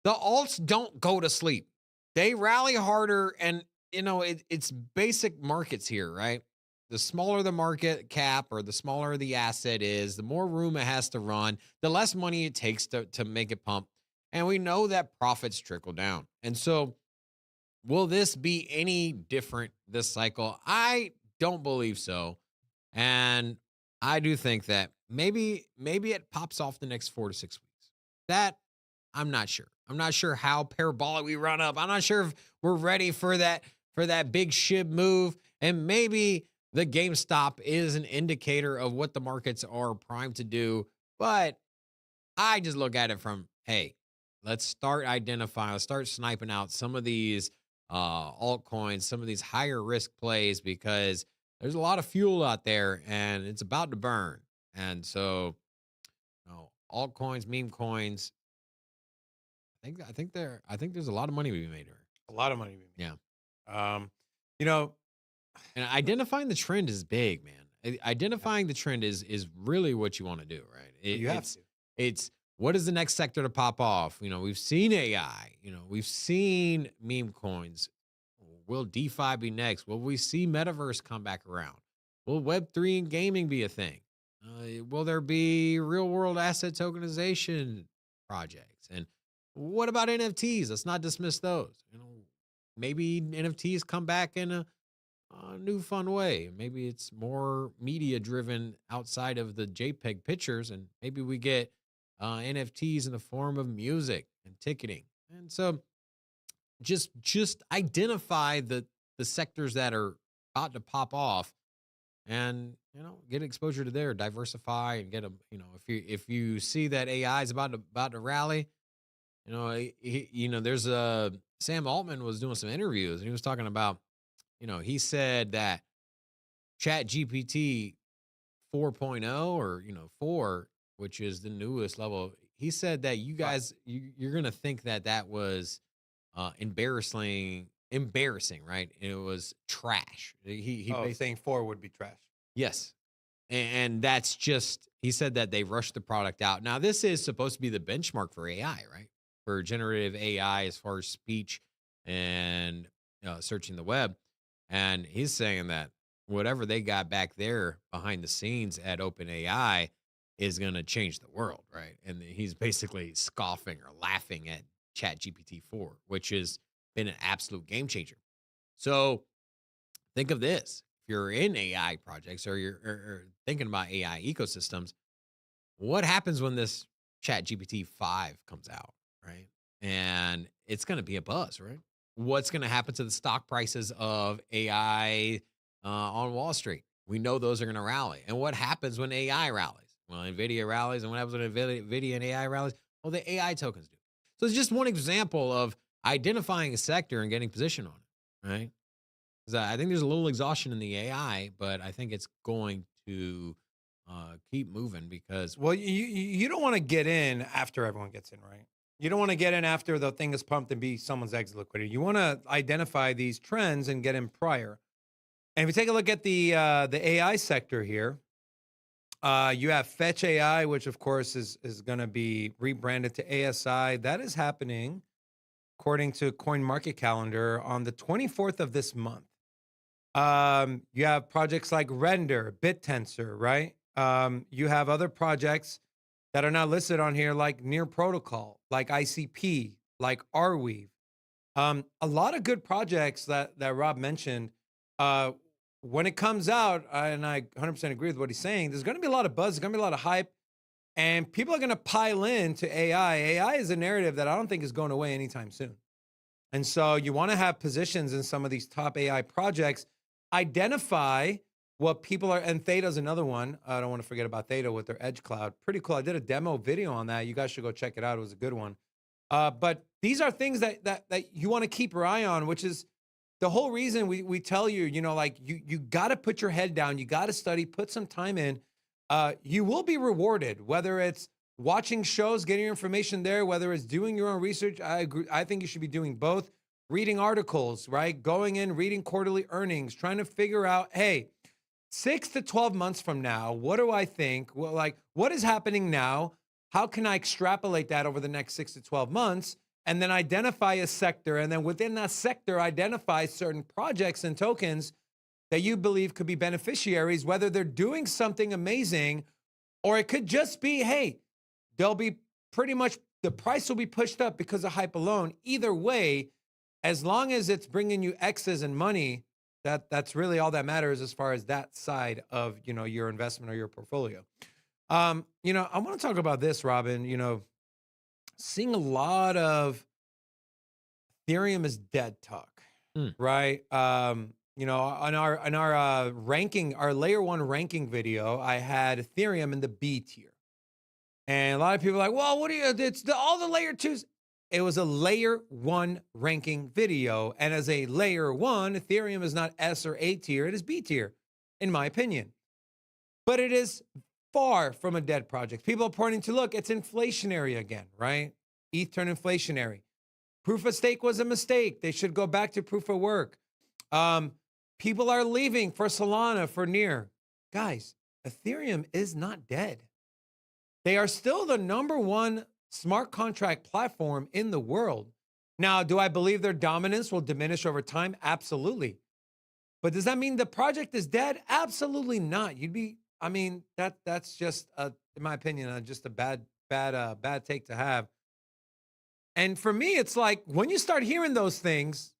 the alts don't go to sleep. They rally harder, and it's basic markets here, right? The smaller the market cap or the smaller the asset is, the more room it has to run, the less money it takes to make it pump. And we know that profits trickle down. And so will this be any different this cycle? I don't believe so. And I do think that maybe it pops off the next 4 to 6 weeks. That I'm not sure. I'm not sure how parabolic we run up. I'm not sure if we're ready for that big SHIB move. And maybe the GameStop is an indicator of what the markets are primed to do. But I just look at it from, hey, let's start identifying, let's start sniping out some of these altcoins, some of these higher risk plays, because there's a lot of fuel out there and it's about to burn. And so, altcoins, meme coins, I think there's a lot of money to be made here. A lot of money. Yeah. And identifying the trend is big, man. Identifying the trend is really what you want to do, right? You have to. It's what is the next sector to pop off? We've seen AI, we've seen meme coins. Will DeFi be next? Will we see metaverse come back around? Will Web3 and gaming be a thing? Will there be real world asset tokenization projects? And what about NFTs? Let's not dismiss those. Maybe NFTs come back in a new fun way. Maybe it's more media driven outside of the JPEG pictures, and maybe we get NFTs in the form of music and ticketing. And so just identify the sectors that are about to pop off, and get exposure to there, diversify, and get them. If you see that AI is about to rally, there's a Sam Altman was doing some interviews, and he was talking about, he said that Chat GPT 4.0 or 4, which is the newest level, he said that you guys you're gonna think that was embarrassing, right? And it was trash. He saying 4 would be trash. Yes. And that's just, he said that they rushed the product out. Now, this is supposed to be the benchmark for AI, right? For generative AI as far as speech and searching the web. And he's saying that whatever they got back there behind the scenes at OpenAI is going to change the world, right? And he's basically scoffing or laughing at ChatGPT 4, which has been an absolute game changer. So think of this. If you're in AI projects or you're thinking about AI ecosystems, what happens when this ChatGPT 5 comes out, right? And it's going to be a buzz, right? What's going to happen to the stock prices of AI on Wall Street? We know those are going to rally. And what happens when AI rallies? Well, NVIDIA rallies. And what happens when NVIDIA and AI rallies? Well, the AI tokens do. So it's just one example of identifying a sector and getting position on it, right? Because I think there's a little exhaustion in the AI, but I think it's going to keep moving because... Well, you don't want to get in after everyone gets in, right? You don't want to get in after the thing is pumped and be someone's exit liquidity. You want to identify these trends and get in prior. And if you take a look at the AI sector here, you have Fetch AI, which of course is going to be rebranded to ASI. That is happening, according to CoinMarketCalendar, on the 24th of this month. You have projects like Render, BitTensor, right? You have other projects that are not listed on here, like Near Protocol, like ICP, like Arweave. A lot of good projects that Rob mentioned. When it comes out, and I 100% agree with what he's saying, there's going to be a lot of buzz, there's going to be a lot of hype, and people are going to pile into AI. AI is a narrative that I don't think is going away anytime soon. And so you want to have positions in some of these top AI projects, identify what people are, and Theta's another one. I don't want to forget about Theta with their Edge Cloud. Pretty cool. I did a demo video on that. You guys should go check it out. It was a good one. But these are things that you want to keep your eye on, which is the whole reason we tell you, you got to put your head down. You got to study, put some time in. You will be rewarded, whether it's watching shows, getting your information there, whether it's doing your own research. I agree. I think you should be doing both. Reading articles, right? Going in, reading quarterly earnings, trying to figure out, hey, 6 to 12 months from now, what do I think? Well, what is happening now? How can I extrapolate that over the next 6 to 12 months? And then identify a sector. And then within that sector, identify certain projects and tokens that you believe could be beneficiaries, whether they're doing something amazing, or it could just be, hey, they'll be pretty much, the price will be pushed up because of hype alone. Either way, as long as it's bringing you X's and money, that's really all that matters as far as that side of, your investment or your portfolio. I want to talk about this, Robin. Seeing a lot of Ethereum is dead talk, right? On our ranking, our layer 1 ranking video, I had Ethereum in the B tier. And a lot of people are like, well, what do you, all the layer 2s. It was a layer 1 ranking video. And as a layer 1, Ethereum is not S or A tier, it is B tier, in my opinion. But it is far from a dead project. People are pointing to, look, it's inflationary again, right? ETH turned inflationary. Proof of stake was a mistake. They should go back to proof of work. People are leaving for Solana, for Near. Guys, Ethereum is not dead. They are still the #1 smart contract platform in the world. Now, do I believe their dominance will diminish over time? Absolutely. But does that mean the project is dead? Absolutely not. I mean, that's just, in my opinion, just a bad take to have. And for me, it's like when you start hearing those things,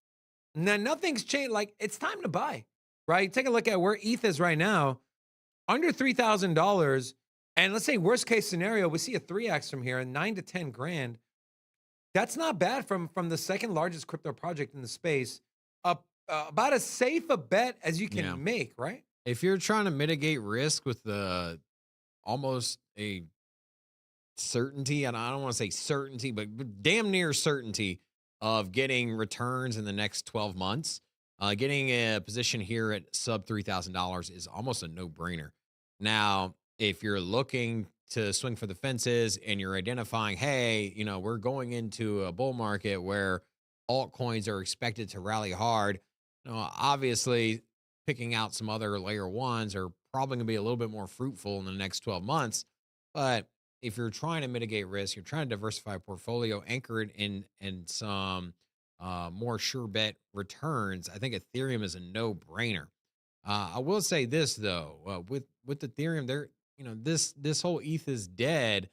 now nothing's changed. Like it's time to buy, right? Take a look at where ETH is right now, under $3,000. And let's say worst case scenario, we see a 3x from here, 9 to 10 grand. That's not bad from the second largest crypto project in the space. About as safe a bet as you can make, right? If you're trying to mitigate risk with almost a certainty, and I don't want to say certainty, but damn near certainty of getting returns in the next 12 months, getting a position here at sub $3,000 is almost a no-brainer. Now, if you're looking to swing for the fences and you're identifying, hey, we're going into a bull market where altcoins are expected to rally hard, obviously picking out some other layer ones are probably going to be a little bit more fruitful in the next 12 months. But if you're trying to mitigate risk, you're trying to diversify a portfolio anchored in some more sure bet returns, I think Ethereum is a no-brainer. I will say this though, with Ethereum, this whole ETH is dead.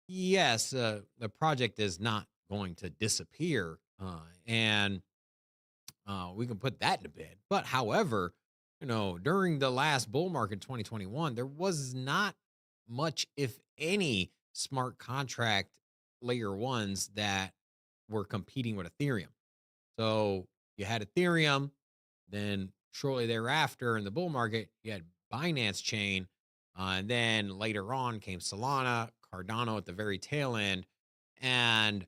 Yes, the project is not going to disappear, and we can put that to bed. But however, during the last bull market 2021, there was not much, if any, smart contract layer ones that were competing with Ethereum. So you had Ethereum, then shortly thereafter in the bull market, you had Binance Chain, and then later on came Solana, Cardano at the very tail end. And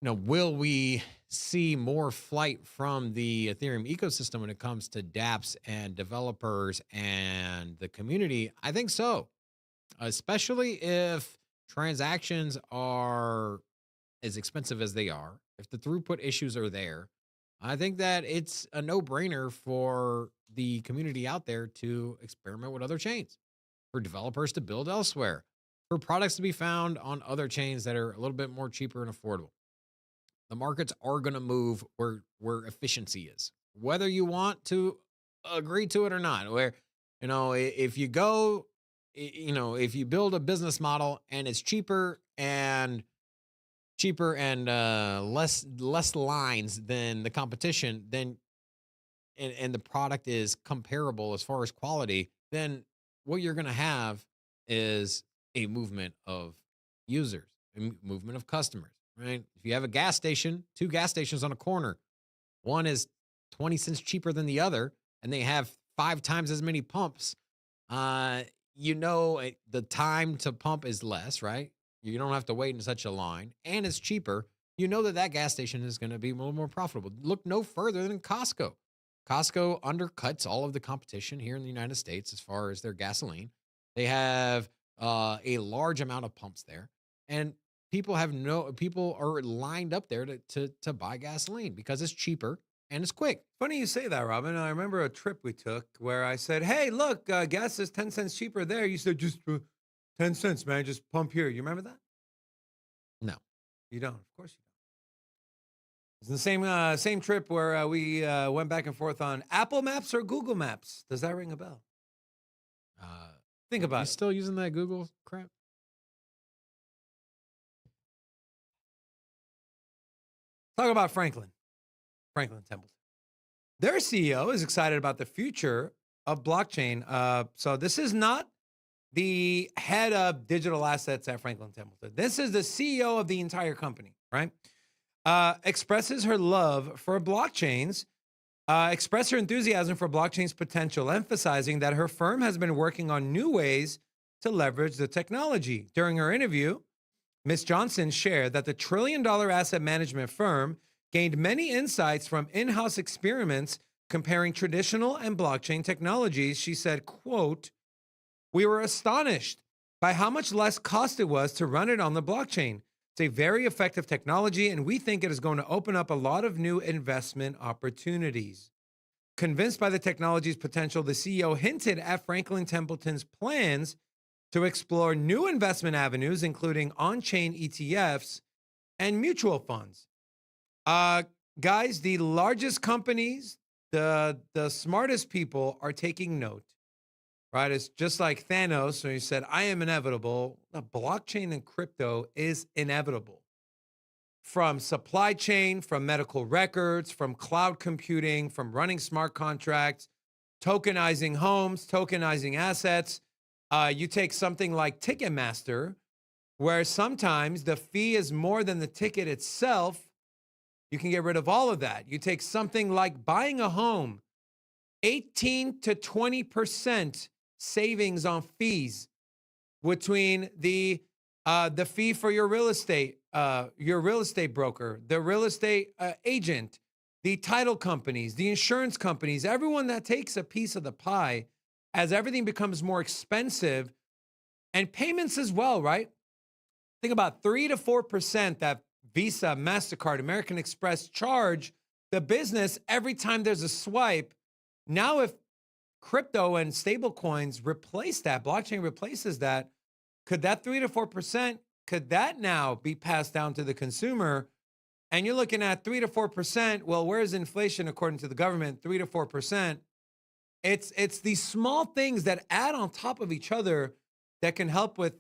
will we see more flight from the Ethereum ecosystem when it comes to dApps and developers and the community? I think so, especially if transactions are as expensive as they are, if the throughput issues are there. I think that it's a no-brainer for the community out there to experiment with other chains, for developers to build elsewhere, for products to be found on other chains that are a little bit more cheaper and affordable. The markets are going to move where efficiency is, whether you want to agree to it or not. Where, if you go, if you build a business model and it's cheaper and less lines than the competition, then and the product is comparable as far as quality, then what you're going to have is a movement of users, a movement of customers, right? If you have a gas station, two gas stations on a corner, one is 20 cents cheaper than the other, and they have 5 times as many pumps, the time to pump is less, right? You don't have to wait in such a line, and it's cheaper. That gas station is going to be a little more profitable. Look no further than Costco. Costco undercuts all of the competition here in the United States as far as their gasoline. They have a large amount of pumps there, and people are lined up there to buy gasoline because it's cheaper and it's quick. Funny you say that, Robin. I remember a trip we took where I said, hey, look, gas is 10 cents cheaper there. You said, just 10 cents, man. Just pump here. You remember that? No. You don't. Of course you don't. It's the same trip where we went back and forth on Apple Maps or Google Maps. Does that ring a bell? Think about it. You still using that Google crap? Talk about Franklin Templeton. Their CEO is excited about the future of blockchain. So this is not the head of digital assets at Franklin Templeton. This is the CEO of the entire company, right? Expresses her love for blockchains, expressed her enthusiasm for blockchain's potential, emphasizing that her firm has been working on new ways to leverage the technology. During her interview, Ms. Johnson shared that the trillion-dollar asset management firm gained many insights from in-house experiments comparing traditional and blockchain technologies. She said, quote, "We were astonished by how much less cost it was to run it on the blockchain. It's a very effective technology, and we think it is going to open up a lot of new investment opportunities." Convinced by the technology's potential, the CEO hinted at Franklin Templeton's plans to explore new investment avenues, including on-chain ETFs and mutual funds. Uh, guys, the largest companies, the smartest people are taking note. Right? It's just like Thanos when he said, "I am inevitable." The blockchain and crypto is inevitable. From supply chain, from medical records, from cloud computing, from running smart contracts, tokenizing homes, tokenizing assets. You take something like Ticketmaster, where sometimes the fee is more than the ticket itself. You can get rid of all of that. You take something like buying a home, 18 to 20% savings on fees between the fee for your real estate broker, the real estate agent, the title companies, the insurance companies, everyone that takes a piece of the pie as everything becomes more expensive, and payments as well, right? Think about 3 to 4% that Visa, MasterCard, American Express charge the business every time there's a swipe. Now, if crypto and stable coins replace that, blockchain replaces that, could that 3 to 4%, could that now be passed down to the consumer? And you're looking at 3 to 4%. Well, where's inflation according to the government? 3 to 4%. It's these small things that add on top of each other that can help with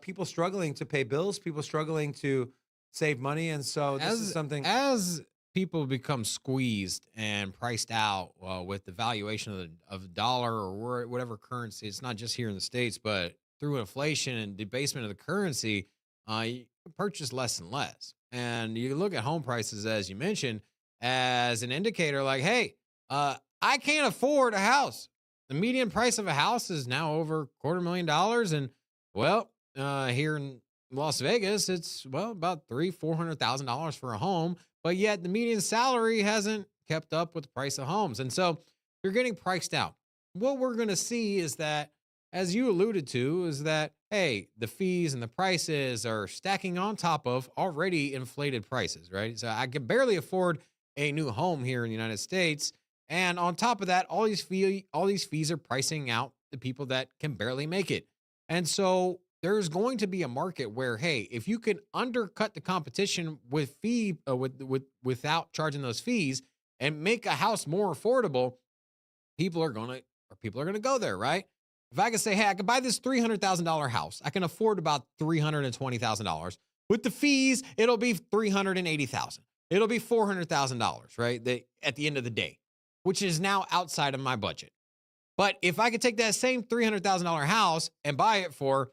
people struggling to pay bills, people struggling to save money. And so this is something. As people become squeezed and priced out with the valuation of the dollar or whatever currency, it's not just here in the States, but through inflation and debasement of the currency, you purchase less and less. And you look at home prices, as you mentioned, as an indicator like, hey, I can't afford a house. The median price of a house is now over $250,000. And well, here in Las Vegas, it's about $400,000 for a home, but yet the median salary hasn't kept up with the price of homes. And so you're getting priced out. What we're going to see is that, as you alluded to, is that, hey, the fees and the prices are stacking on top of already inflated prices, right? So I can barely afford a new home here in the United States. And on top of that, all these fees are pricing out the people that can barely make it. And so there's going to be a market where, hey, if you can undercut the competition with without charging those fees and make a house more affordable, people are gonna go there, right? If I can say, hey, I can buy this $300,000 house, I can afford about $320,000. With the fees, it'll be $380,000. It'll be $400,000, right? At the end of the day, which is now outside of my budget. But if I could take that same $300,000 house and buy it for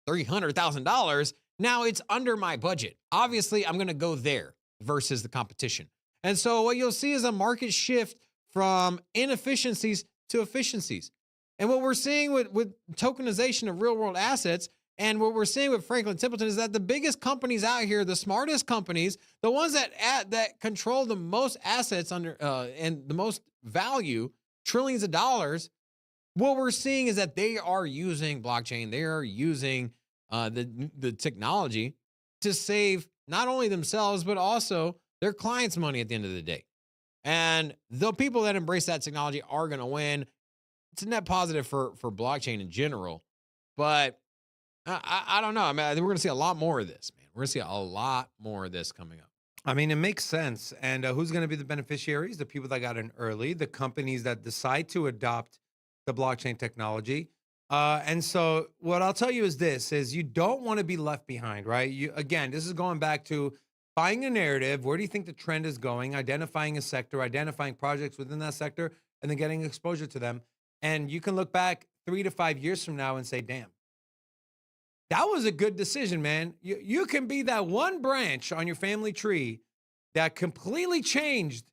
$300,000, now it's under my budget. Obviously, I'm going to go there versus the competition. And so what you'll see is a market shift from inefficiencies to efficiencies. And what we're seeing with tokenization of real world assets, and what we're seeing with Franklin Templeton, is that the biggest companies out here, the smartest companies, the ones that control the most assets under and the most value, trillions of dollars, what we're seeing is that they are using blockchain, they are using the technology to save not only themselves, but also their clients' money at the end of the day. And the people that embrace that technology are going to win. It's a net positive for blockchain in general. But I don't know. I mean, I think we're going to see a lot more of this, man. We're going to see a lot more of this coming up. I mean, it makes sense. And who's going to be the beneficiaries? The people that got in early, the companies that decide to adopt the blockchain technology. And so what I'll tell you is this, is you don't want to be left behind, right? Again, this is going back to buying a narrative. Where do you think the trend is going? Identifying a sector, identifying projects within that sector, and then getting exposure to them. And you can look back 3 to 5 years from now and say, damn, that was a good decision, man. You can be that one branch on your family tree that completely changed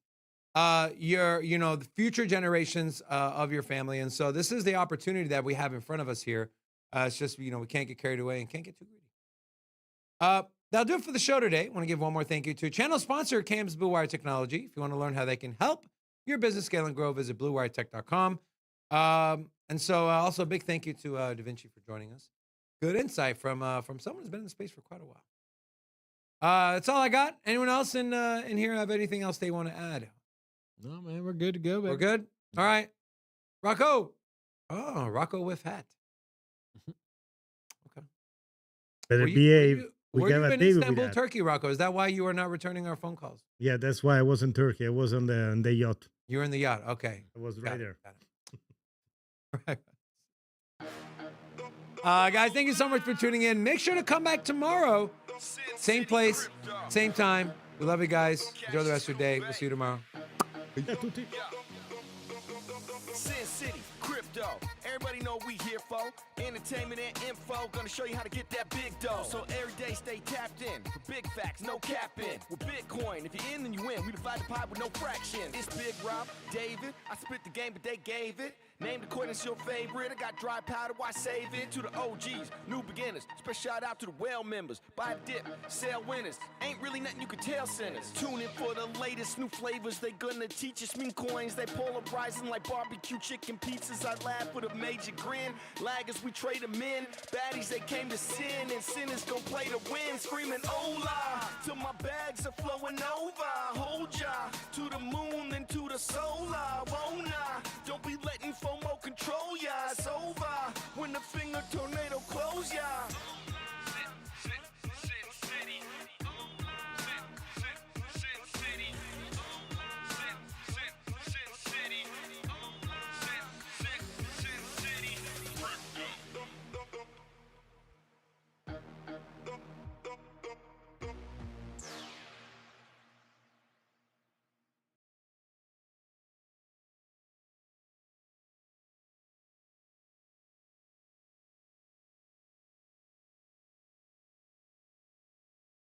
the future generations of your family. And so this is the opportunity that we have in front of us here. It's just, we can't get carried away and can't get too greedy. That'll do it for the show today. I want to give one more thank you to channel sponsor, Cam's Blue Wire Technology. If you want to learn how they can help your business scale and grow, visit bluewiretech.com. And so also a big thank you to Davinci for joining us. Good insight from someone who's been in the space for quite a while. That's all I got. Anyone else in here have anything else they want to add? No, man, we're good to go, baby. We're good? All right. Rocco. Oh, Rocco with hat. Okay. Better behave. We Were got you a in David with Istanbul, that. Turkey, Rocco? Is that why you are not returning our phone calls? Yeah, that's why I was in Turkey. I was on the yacht. You're in the yacht. Okay. I was Got right it, there. got it. Guys, thank you so much for tuning in. Make sure to come back tomorrow. Same place, same time. We love you guys. Enjoy the rest of your day. We'll see you tomorrow. Sin City, crypto. Everybody know we here for entertainment and info. Gonna show you how to get that big dough. So every day stay tapped in for big facts, no capping. With Bitcoin, if you're in, then you win. We divide the pie with no fraction. It's Big Rob, David. I spit the game, but they gave it. Name the coin that's your favorite. I got dry powder, why save it? To the OGs, new beginners. Special shout out to the well members. Buy the dip, sell winners. Ain't really nothing you can tell sinners. Tune in for the latest new flavors. They gonna teach us meme coins. They polarizing like barbecue chicken pizzas. I laugh with a major grin. Laggers, we trade them in. Baddies, they came to sin. And sinners gon' play to win. Screaming, hola, till my bags are flowing over. Hold ya to the moon and to the solar. Won't I? Don't be letting FOMO control ya. It's over when the finger tornado close ya.